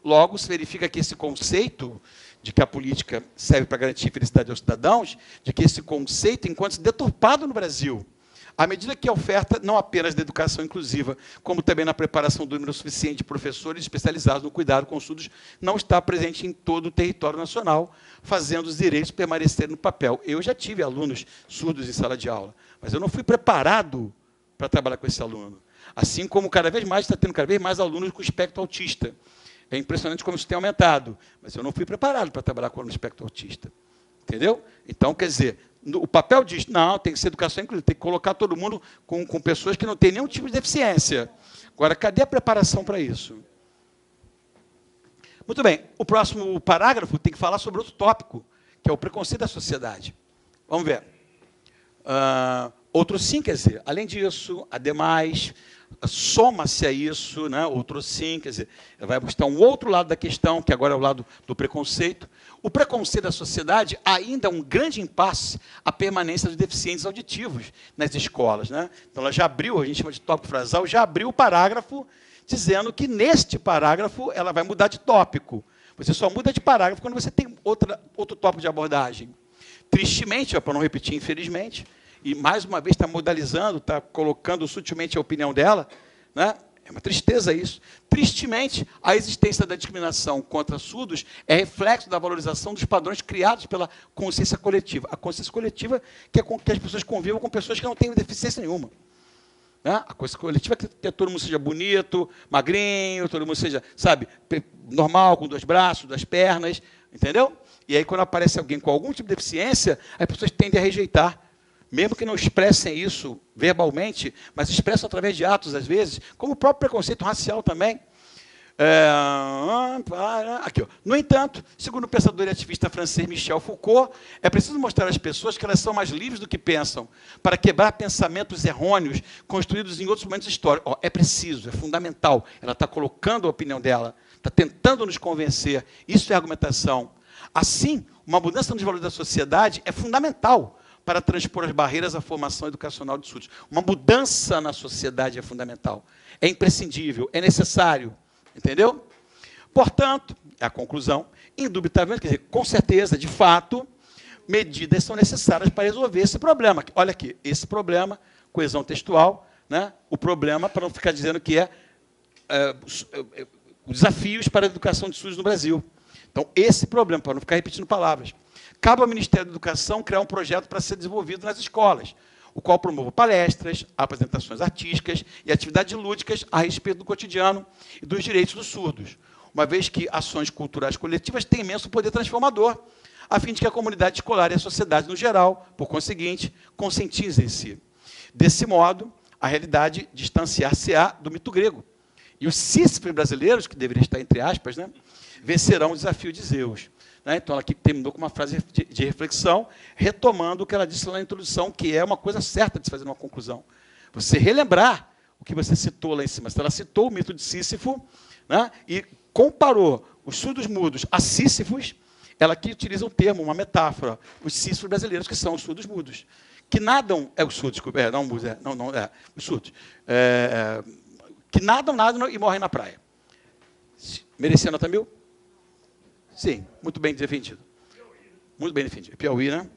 Logo, se verifica que esse conceito de que a política serve para garantir a felicidade aos cidadãos, de que esse conceito encontra-se deturpado no Brasil, à medida que a oferta, não apenas da educação inclusiva, como também na preparação do número suficiente de professores especializados no cuidado com surdos, não está presente em todo o território nacional, fazendo os direitos permanecerem no papel. Eu já tive alunos surdos em sala de aula, mas eu não fui preparado para trabalhar com esse aluno. Assim como cada vez mais está tendo cada vez mais alunos com espectro autista. É impressionante como isso tem aumentado, mas eu não fui preparado para trabalhar com aluno espectro autista. Entendeu? Então, quer dizer, o papel diz, não, tem que ser educação inclusiva, tem que colocar todo mundo com pessoas que não têm nenhum tipo de deficiência. Agora, cadê a preparação para isso? Muito bem, o próximo parágrafo tem que falar sobre outro tópico, que é o preconceito da sociedade. Vamos ver. Outro sim, quer dizer, além disso, ademais, soma-se a isso, né, outro sim, quer dizer, vai mostrar um outro lado da questão, que agora é o lado do preconceito. O preconceito da sociedade ainda é um grande impasse à permanência dos deficientes auditivos nas escolas. Né? Então, ela já abriu, a gente chama de tópico frasal, já abriu o parágrafo dizendo que, neste parágrafo, ela vai mudar de tópico. Você só muda de parágrafo quando você tem outro tópico de abordagem. Tristemente, para não repetir, infelizmente, e, mais uma vez, está modalizando, está colocando sutilmente a opinião dela, né? É uma tristeza isso. Tristemente, a existência da discriminação contra surdos é reflexo da valorização dos padrões criados pela consciência coletiva. A consciência coletiva que é que as pessoas convivam com pessoas que não têm deficiência nenhuma. Né? A consciência coletiva é que todo mundo seja bonito, magrinho, todo mundo seja, sabe, normal, com 2 braços, 2 pernas, entendeu? E aí, quando aparece alguém com algum tipo de deficiência, as pessoas tendem a rejeitar. mesmo que não expressem isso verbalmente, mas expressam através de atos, às vezes, como o próprio preconceito racial também. Aqui, ó. No entanto, segundo o pensador e ativista francês Michel Foucault, é preciso mostrar às pessoas que elas são mais livres do que pensam, para quebrar pensamentos errôneos construídos em outros momentos históricos. Ó, é preciso, é fundamental. Ela está colocando a opinião dela, está tentando nos convencer. Isso é argumentação. Assim, uma mudança nos valores da sociedade é fundamental para transpor as barreiras à formação educacional de súditos. Uma mudança na sociedade é fundamental. É imprescindível, é necessário. Entendeu? Portanto, a conclusão, indubitavelmente, quer dizer, com certeza, de fato, medidas são necessárias para resolver esse problema. Olha aqui, esse problema, coesão textual, né? O problema, para não ficar dizendo que os desafios para a educação de SUS no Brasil. Então, esse problema, para não ficar repetindo palavras, cabe ao Ministério da Educação criar um projeto para ser desenvolvido nas escolas, o qual promova palestras, apresentações artísticas e atividades lúdicas a respeito do cotidiano e dos direitos dos surdos, uma vez que ações culturais coletivas têm imenso poder transformador, a fim de que a comunidade escolar e a sociedade no geral, por conseguinte, conscientizem-se. Desse modo, a realidade distanciar-se-á do mito grego. E os sísifos brasileiros, que deveriam estar entre aspas, né, vencerão o desafio de Zeus. Então, ela aqui terminou com uma frase de reflexão, retomando o que ela disse lá na introdução, que é uma coisa certa de se fazer uma conclusão. Você relembrar o que você citou lá em cima. Ela citou o mito de Sísifo, né, e comparou os surdos mudos a Sísifos. Ela aqui utiliza um termo, uma metáfora, os sísifos brasileiros, que são os surdos mudos, que nadam, os surdos, os surdos, que nadam e morrem na praia. Merecia nota 1000? Sim, muito bem defendido. Muito bem defendido. Piauí, né?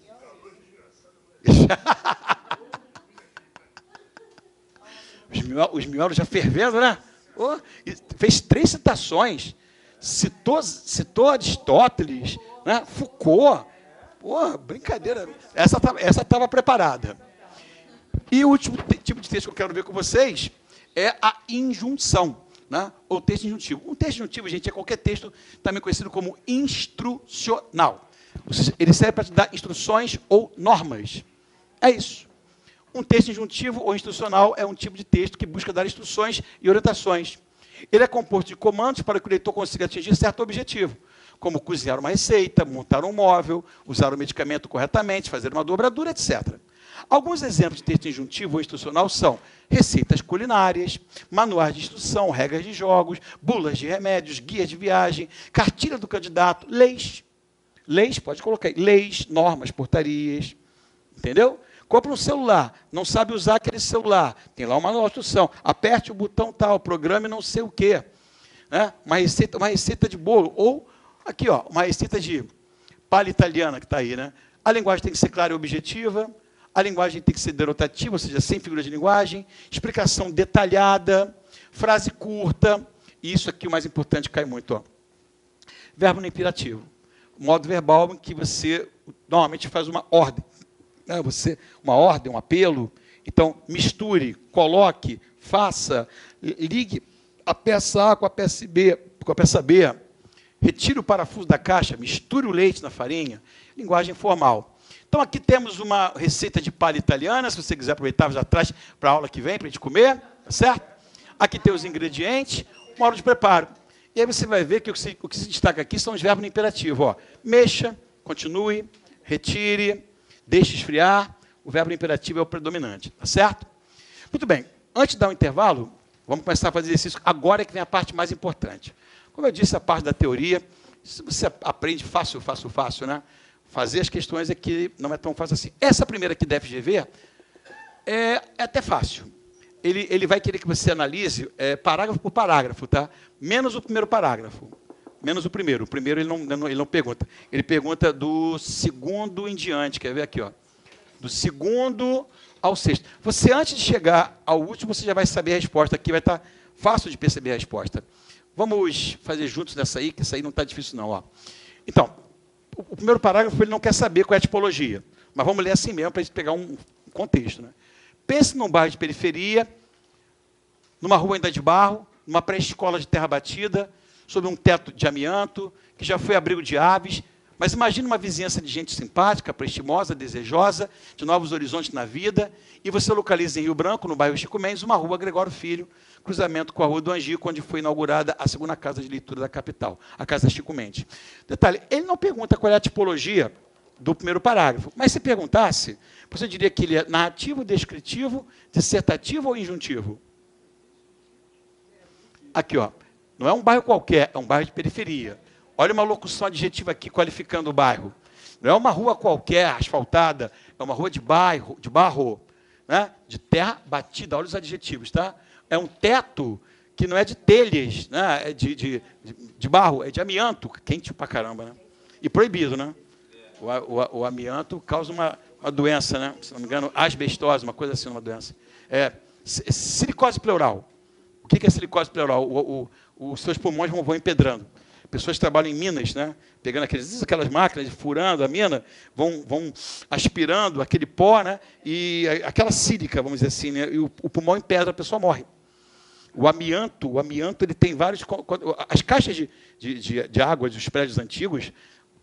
Os miolos já fervendo, né? Oh, fez 3 citações. Citou Aristóteles, né? Foucault. Pô, brincadeira. Essa estava preparada. E o último tipo de texto que eu quero ver com vocês é a injunção. Né? Ou texto injuntivo. Um texto injuntivo, gente, é qualquer texto também conhecido como instrucional. Ou seja, ele serve para te dar instruções ou normas. É isso. Um texto injuntivo ou instrucional é um tipo de texto que busca dar instruções e orientações. Ele é composto de comandos para que o leitor consiga atingir certo objetivo, como cozinhar uma receita, montar um móvel, usar o medicamento corretamente, fazer uma dobradura, etc. Alguns exemplos de texto injuntivo ou instrucional são receitas culinárias, manuais de instrução, regras de jogos, bulas de remédios, guias de viagem, cartilha do candidato, leis. Leis, pode colocar aí, leis, normas, portarias. Entendeu? Compra um celular, não sabe usar aquele celular, tem lá uma manual de instrução, aperte o botão tal, programe não sei o quê. Né? Uma receita de bolo, ou, aqui, ó, uma receita de palha italiana que está aí. Né? A linguagem tem que ser clara e objetiva, a linguagem tem que ser denotativa, ou seja, sem figura de linguagem, explicação detalhada, frase curta, e isso aqui, o mais importante, cai muito. Ó. Verbo no imperativo. Modo verbal em que você normalmente faz uma ordem. Né? Uma ordem, um apelo. Então, misture, coloque, faça, ligue a peça A com a peça B, retire o parafuso da caixa, misture o leite na farinha. Linguagem formal. Então, aqui temos uma receita de palha italiana, se você quiser aproveitar, já traz para a aula que vem, para a gente comer, tá certo? Aqui tem os ingredientes, uma hora de preparo. E aí você vai ver que o que se destaca aqui são os verbos no imperativo. Ó. Mexa, continue, retire, deixe esfriar. O verbo no imperativo é o predominante, tá certo? Muito bem, antes de dar um intervalo, vamos começar a fazer exercício. Agora é que vem a parte mais importante. Como eu disse, a parte da teoria, você aprende fácil, né? Fazer as questões é que não é tão fácil assim. Essa primeira aqui da FGV é até fácil. Ele vai querer que você analise parágrafo por parágrafo, tá? Menos o primeiro parágrafo. Menos o primeiro. O primeiro ele não pergunta. Ele pergunta do segundo em diante. Quer ver aqui, ó? Do segundo ao sexto. Você, antes de chegar ao último, você já vai saber a resposta. Aqui vai estar fácil de perceber a resposta. Vamos fazer juntos nessa aí, que essa aí não está difícil, não. Ó. Então, o primeiro parágrafo ele não quer saber qual é a tipologia. Mas vamos ler assim mesmo, para a gente pegar um contexto. Né? Pense num bairro de periferia, numa rua ainda de barro, numa pré-escola de terra batida, sob um teto de amianto, que já foi abrigo de aves, Mas imagine uma vizinhança de gente simpática, prestimosa, desejosa, de novos horizontes na vida, e você localiza em Rio Branco, no bairro Chico Mendes, uma rua Gregório Filho, cruzamento com a Rua do Angico, onde foi inaugurada a segunda casa de leitura da capital, a Casa Chico Mendes. Detalhe, ele não pergunta qual é a tipologia do primeiro parágrafo, mas se perguntasse, você diria que ele é narrativo, descritivo, dissertativo ou injuntivo? Aqui, ó, não é um bairro qualquer, é um bairro de periferia. Olha uma locução adjetiva aqui qualificando o bairro. Não é uma rua qualquer, asfaltada, é uma rua de barro, né? De terra batida. Olha os adjetivos, tá? É um teto que não é de telhas, né? É de barro, é de amianto, quente pra caramba, né? E proibido, né? O amianto causa uma doença, né? Se não me engano, asbestose, uma coisa assim, uma doença. Silicose pleural. O que é silicose pleural? Os seus pulmões vão empedrando. Pessoas que trabalham em minas, né? Pegando aquelas máquinas, furando a mina, vão aspirando aquele pó, né? E aquela sílica, vamos dizer assim, né? E o pulmão empedra, a pessoa morre. O amianto, ele tem vários... As caixas de água dos prédios antigos,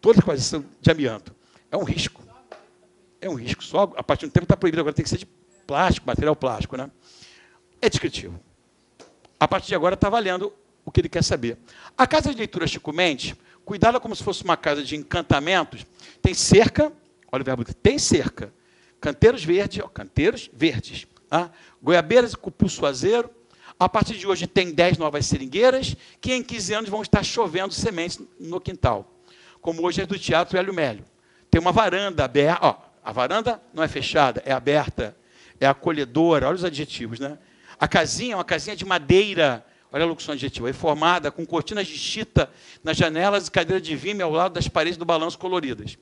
todas quase são de amianto. É um risco. É um risco. Só a partir do tempo está proibido, agora tem que ser de plástico, material plástico, né? É descritivo. A partir de agora está valendo o que ele quer saber. A casa de leitura Chico Mendes, cuidada como se fosse uma casa de encantamentos, tem cerca, olha o verbo, tem cerca, canteiros verdes, tá? Goiabeiras e cupim suazeiro. A partir de hoje tem 10 novas seringueiras, que em 15 anos vão estar chovendo sementes no quintal, como hoje é do Teatro Hélio Mélio. Tem uma varanda aberta, ó, a varanda não é fechada, é aberta, é acolhedora, olha os adjetivos, né? A casinha é uma casinha de madeira, olha a locução adjetiva, reformada, com cortinas de chita nas janelas e cadeira de vime ao lado das paredes do balanço coloridas.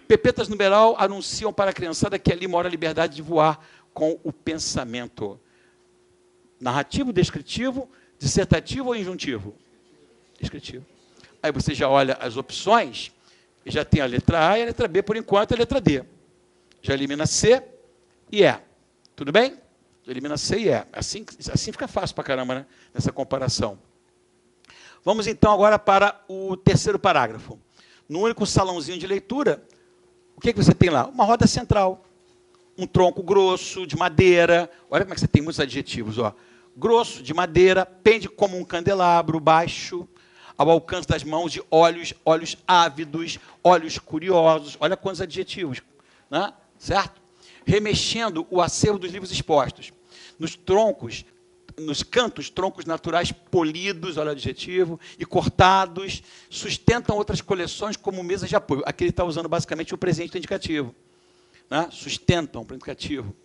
Pepetas no beiral anunciam para a criançada que ali mora a liberdade de voar com o pensamento. Narrativo, descritivo, dissertativo ou injuntivo? Descritivo. Aí você já olha as opções, e já tem a letra A e a letra B, por enquanto, a letra D. Já elimina C e E. Tudo bem? Elimina C e E. Assim fica fácil para caramba, né? Nessa comparação. Vamos, então, agora para o terceiro parágrafo. No único salãozinho de leitura, o que você tem lá? Uma roda central, um tronco grosso, de madeira. Olha como é que você tem muitos adjetivos. Ó. Grosso, de madeira, pende como um candelabro, baixo, ao alcance das mãos de olhos ávidos, olhos curiosos. Olha quantos adjetivos. Né? Certo? Remexendo o acervo dos livros expostos. Nos troncos, nos cantos, troncos naturais polidos, olha o adjetivo, e cortados, sustentam outras coleções como mesas de apoio. Aqui ele está usando basicamente o presente indicativo. Né? Sustentam para o indicativo.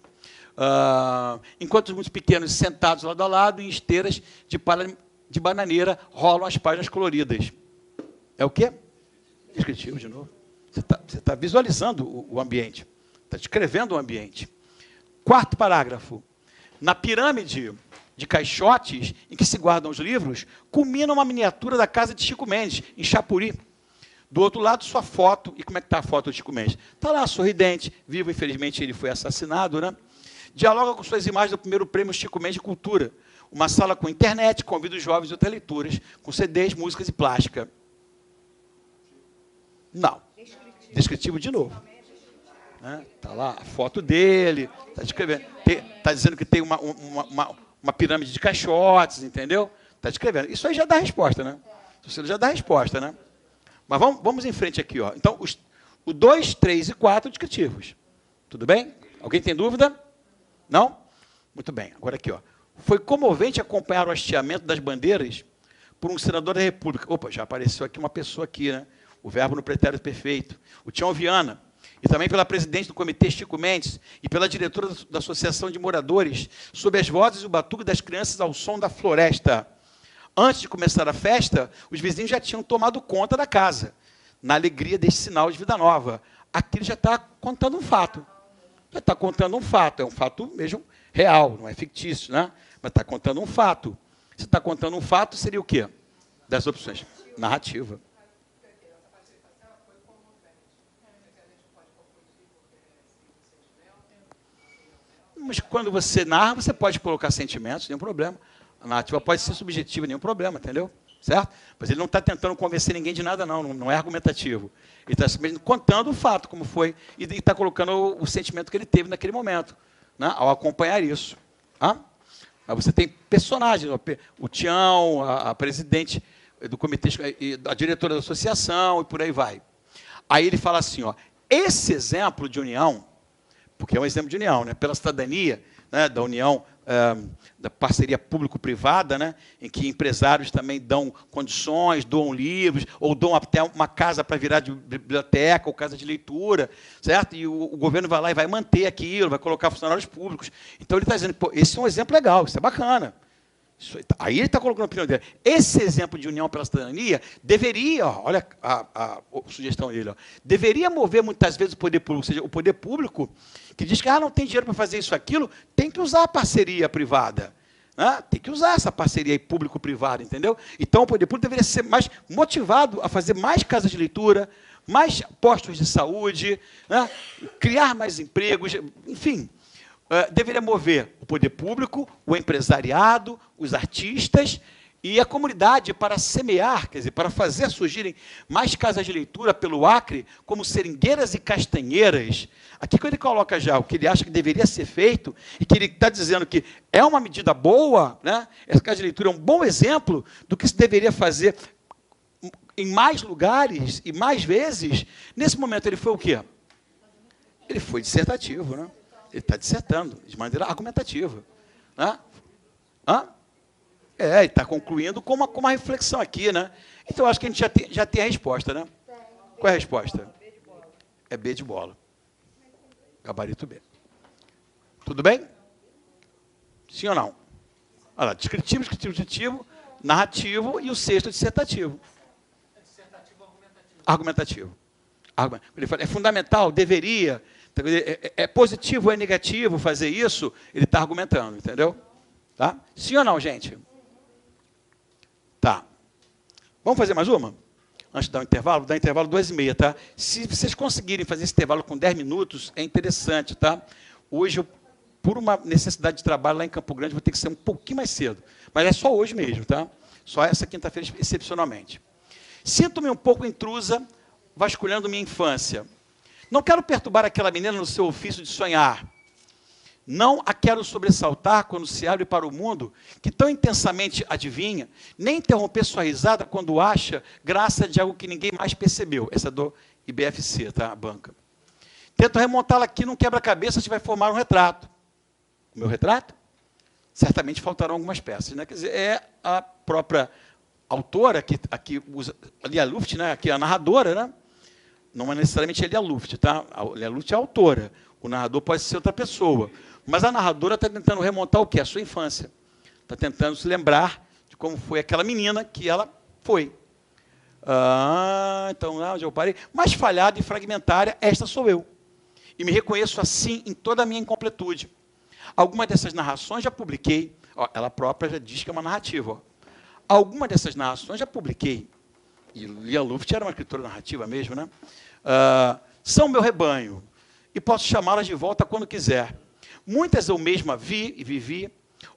Enquanto os muito pequenos, sentados lado a lado, em esteiras de bananeira, rolam as páginas coloridas. É o quê? Descritivo, de novo. Você tá visualizando o ambiente. Está descrevendo o ambiente. Quarto parágrafo. Na pirâmide de caixotes em que se guardam os livros, culmina uma miniatura da casa de Chico Mendes, em Chapuri. Do outro lado, sua foto. E como é que está a foto de Chico Mendes? Está lá, sorridente, vivo, infelizmente ele foi assassinado, né? Dialoga com suas imagens do primeiro prêmio Chico Mendes de Cultura. Uma sala com internet, convida os jovens a outras leituras, com CDs, músicas e plástica. Não. Descritivo de novo. Está lá a foto dele, está descrevendo. Está dizendo que tem uma pirâmide de caixotes, entendeu? Está descrevendo. Isso aí já dá a resposta, né? Isso já dá a resposta, né? Mas vamos em frente aqui, ó. Então, o 2, 3 e 4 descritivos. Tudo bem? Alguém tem dúvida? Não? Muito bem. Agora aqui, ó. Foi comovente acompanhar o hasteamento das bandeiras por um senador da República. Opa, já apareceu aqui uma pessoa aqui, né? O verbo no pretérito perfeito. O Tião Viana. E também pela presidente do Comitê Chico Mendes e pela diretora da Associação de Moradores, sob as vozes e o batuque das crianças ao som da floresta. Antes de começar a festa, os vizinhos já tinham tomado conta da casa, na alegria deste sinal de vida nova. Aqui ele já está contando um fato. Já está contando um fato, é um fato mesmo real, não é fictício, né? Mas está contando um fato. Se está contando um fato, seria o quê? Das opções. Narrativa. Mas quando você narra, você pode colocar sentimentos, nenhum problema. A narrativa pode ser subjetiva, nenhum problema, entendeu? certo? Mas ele não está tentando convencer ninguém de nada, não é argumentativo. Ele está simplesmente contando o fato, como foi, e está colocando o sentimento que ele teve naquele momento, né, ao acompanhar isso. Tá? Mas você tem personagens, o Tião, a presidente do comitê, a diretora da associação, e por aí vai. Aí ele fala assim, ó, esse exemplo de união, porque é um exemplo de união, né, pela cidadania, né, da união, da parceria público-privada, né, em que empresários também dão condições, doam livros, ou dão até uma casa para virar de biblioteca ou casa de leitura, certo? E o governo vai lá e vai manter aquilo, vai colocar funcionários públicos. Então, ele está dizendo, pô, esse é um exemplo legal, isso é bacana. Aí ele está colocando a opinião dele. Esse exemplo de união pela cidadania deveria, ó, olha a sugestão dele, ó, deveria mover muitas vezes o poder público, ou seja, o poder público que diz que não tem dinheiro para fazer isso, aquilo, tem que usar a parceria privada. Né? Tem que usar essa parceria público-privada, entendeu? Então o poder público deveria ser mais motivado a fazer mais casas de leitura, mais postos de saúde, né? Criar mais empregos, enfim. Deveria mover o poder público, o empresariado, os artistas e a comunidade para semear, quer dizer, para fazer surgirem mais casas de leitura pelo Acre, como seringueiras e castanheiras. Aqui, quando ele coloca já o que ele acha que deveria ser feito, e que ele está dizendo que é uma medida boa, né? Essa casa de leitura é um bom exemplo do que se deveria fazer em mais lugares e mais vezes. Nesse momento, ele foi o quê? Ele foi dissertativo, né? Ele está dissertando de maneira argumentativa. Né? Ele está concluindo com uma reflexão aqui. Né? Então, acho que a gente já tem a resposta. Né? Qual é a resposta? É B de bola. Gabarito B. Tudo bem? Sim ou não? Olha lá, descritivo, descritivo, narrativo e o sexto dissertativo. É dissertativo argumentativo. Ele fala, é fundamental, deveria... É positivo ou é negativo fazer isso? Ele está argumentando, entendeu? Tá? Sim ou não, gente? Tá. Vamos fazer mais uma? Antes de dar um intervalo? Dá intervalo 2h30, tá? Se vocês conseguirem fazer esse intervalo com 10 minutos, é interessante, tá? Hoje, por uma necessidade de trabalho lá em Campo Grande, vou ter que ser um pouquinho mais cedo. Mas é só hoje mesmo, tá? Só essa quinta-feira, excepcionalmente. Sinto-me um pouco intrusa, vasculhando minha infância. Não quero perturbar aquela menina no seu ofício de sonhar. Não a quero sobressaltar quando se abre para o mundo, que tão intensamente adivinha, nem interromper sua risada quando acha graça de algo que ninguém mais percebeu. Essa é do IBFC, tá? A banca. Tento remontá-la aqui num quebra-cabeça se vai formar um retrato. O meu retrato? Certamente faltarão algumas peças. Né? Quer dizer, é a própria autora, aqui usa a Lia Luft, né? Aqui a narradora, né? Não é necessariamente a Lia Luft, tá? A Lia Luft é a autora. O narrador pode ser outra pessoa. Mas a narradora está tentando remontar o quê? A sua infância. Está tentando se lembrar de como foi aquela menina que ela foi. Então, onde eu parei? Mais falhada e fragmentária, esta sou eu. E me reconheço assim em toda a minha incompletude. Algumas dessas narrações já publiquei. Ó, ela própria já diz que é uma narrativa. Ó. Algumas dessas narrações já publiquei. E Lia Luft era uma escritora narrativa mesmo, né? São meu rebanho, e posso chamá-las de volta quando quiser. Muitas eu mesma vi e vivi,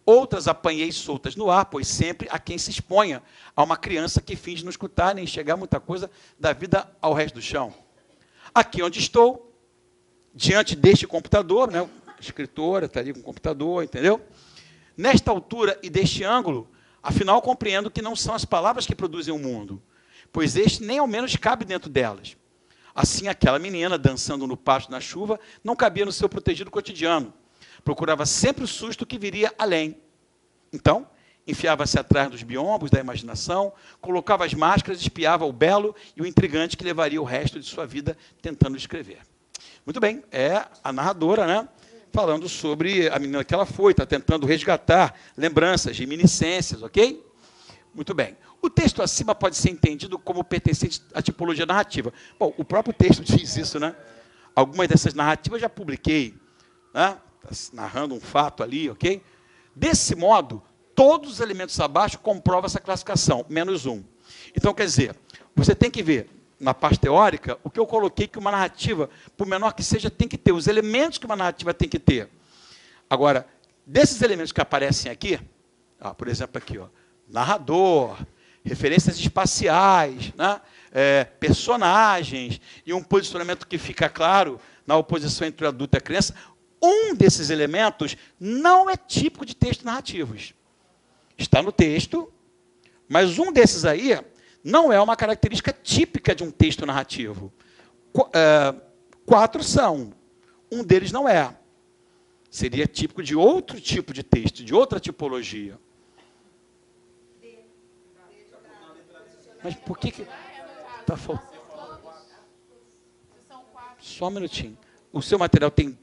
outras apanhei soltas no ar, pois sempre há quem se exponha a uma criança que finge não escutar nem enxergar muita coisa da vida ao resto do chão. Aqui onde estou, diante deste computador, né? A escritora está ali com o computador, entendeu? Nesta altura e deste ângulo, afinal compreendo que não são as palavras que produzem o mundo, pois este nem ao menos cabe dentro delas. Assim, aquela menina, dançando no pasto na chuva, não cabia no seu protegido cotidiano. Procurava sempre o susto que viria além. Então, enfiava-se atrás dos biombos da imaginação, colocava as máscaras, espiava o belo e o intrigante que levaria o resto de sua vida tentando escrever. Muito bem, é a narradora, né? Falando sobre a menina que ela foi, está tentando resgatar lembranças, reminiscências, ok? Muito bem. O texto acima pode ser entendido como pertencente à tipologia narrativa. Bom, o próprio texto diz isso, né? Algumas dessas narrativas já publiquei, né? Tá narrando um fato ali, ok? Desse modo, todos os elementos abaixo comprovam essa classificação, menos um. Então, quer dizer, você tem que ver, na parte teórica, o que eu coloquei que uma narrativa, por menor que seja, tem que ter, os elementos que uma narrativa tem que ter. Agora, desses elementos que aparecem aqui, ó, por exemplo, aqui, ó, narrador, referências espaciais, né? Personagens, e um posicionamento que fica claro na oposição entre o adulto e a criança, um desses elementos não é típico de textos narrativos. Está no texto, mas um desses aí não é uma característica típica de um texto narrativo. 4 são. Um deles não é. Seria típico de outro tipo de texto, de outra tipologia. Mas por que está faltando? Só um minutinho. O seu material tem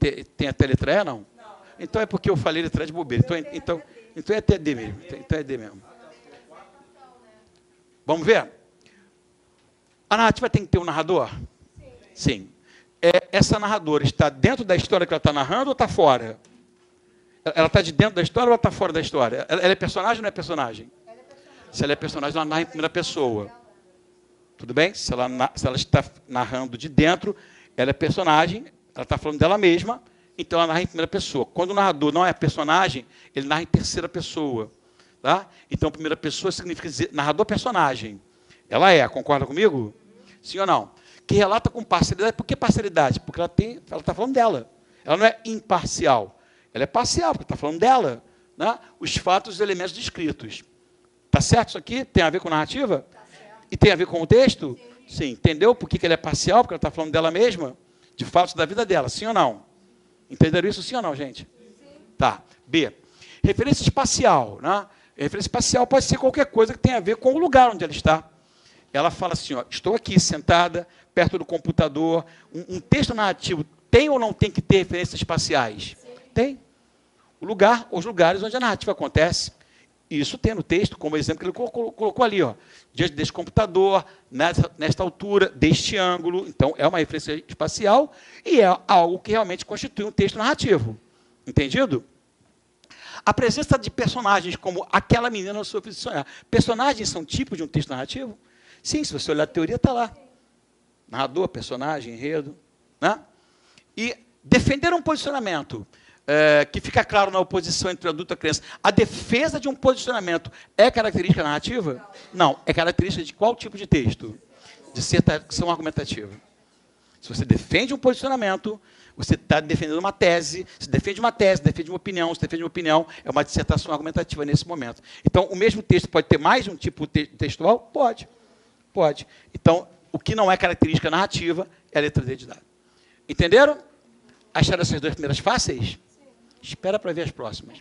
até letra E, não? Então é porque eu falei letra E de bobeira. Então é até D mesmo. Então é D mesmo. Vamos ver? A narrativa tem que ter um narrador? Sim. Essa narradora está dentro da história que ela está narrando ou está fora? Ela está de dentro da história ou ela está fora da história? Ela é personagem ou não é personagem? Se ela é personagem, ela narra em primeira pessoa. Tudo bem? Se ela está narrando de dentro, ela é personagem, ela está falando dela mesma, então ela narra em primeira pessoa. Quando o narrador não é personagem, ele narra em terceira pessoa. Tá? Então, primeira pessoa significa dizer narrador-personagem. Ela concorda comigo? Sim ou não? Que relata com parcialidade. Por que parcialidade? Porque ela está falando dela. Ela não é imparcial. Ela é parcial, porque está falando dela. Né? Os fatos e os elementos descritos. Está certo isso aqui? Tem a ver com narrativa? Tá certo. E tem a ver com o texto? Sim. Sim. Entendeu por que ela é parcial? Porque ela está falando dela mesma? De fatos da vida dela. Sim ou não? Entenderam isso? Sim ou não, gente? Sim. Tá. B. Referência espacial. Né? Referência espacial pode ser qualquer coisa que tenha a ver com o lugar onde ela está. Ela fala assim, ó, estou aqui sentada, perto do computador. Um texto narrativo tem ou não tem que ter referências espaciais? Sim. Tem. Os lugares onde a narrativa acontece. Isso tem no texto, como exemplo que ele colocou ali, ó, diante deste computador, nesta altura, deste ângulo. Então, é uma referência espacial e é algo que realmente constitui um texto narrativo. Entendido? A presença de personagens como aquela menina no seu ofício de sonhar. Personagens são tipos de um texto narrativo? Sim, se você olhar a teoria, está lá. Narrador, personagem, enredo. Né? E defender um posicionamento que fica claro na oposição entre o adulto e a criança. A defesa de um posicionamento é característica narrativa? Não. É característica de qual tipo de texto? Dissertação argumentativa. Se você defende um posicionamento, você está defendendo uma tese. Se defende uma tese, defende uma opinião. Se defende uma opinião, é uma dissertação argumentativa nesse momento. Então, o mesmo texto pode ter mais de um tipo textual? Pode. Pode. Então, o que não é característica narrativa é a letra D de dado. Entenderam? Acharam essas 2 primeiras fáceis? Espera para ver as próximas.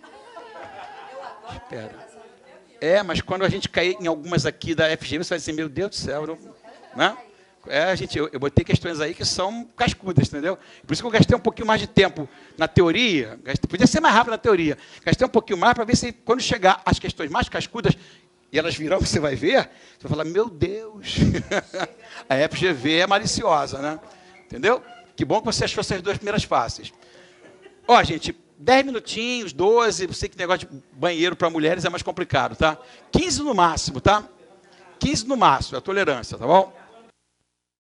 Espera. Mas quando a gente cair em algumas aqui da FGV, você vai dizer, meu Deus do céu, né? Eu botei questões aí que são cascudas, entendeu? Por isso que eu gastei um pouquinho mais de tempo na teoria. Podia ser mais rápido na teoria. Gastei um pouquinho mais para ver se, quando chegar as questões mais cascudas, e elas virão, você vai ver, você vai falar, meu Deus, a FGV é maliciosa, né? Entendeu? Que bom que você achou essas 2 primeiras fáceis. Ó, gente, 10 minutinhos, 12, eu sei que negócio de banheiro para mulheres é mais complicado, tá? 15 no máximo, tá? 15 no máximo, é a tolerância, tá bom?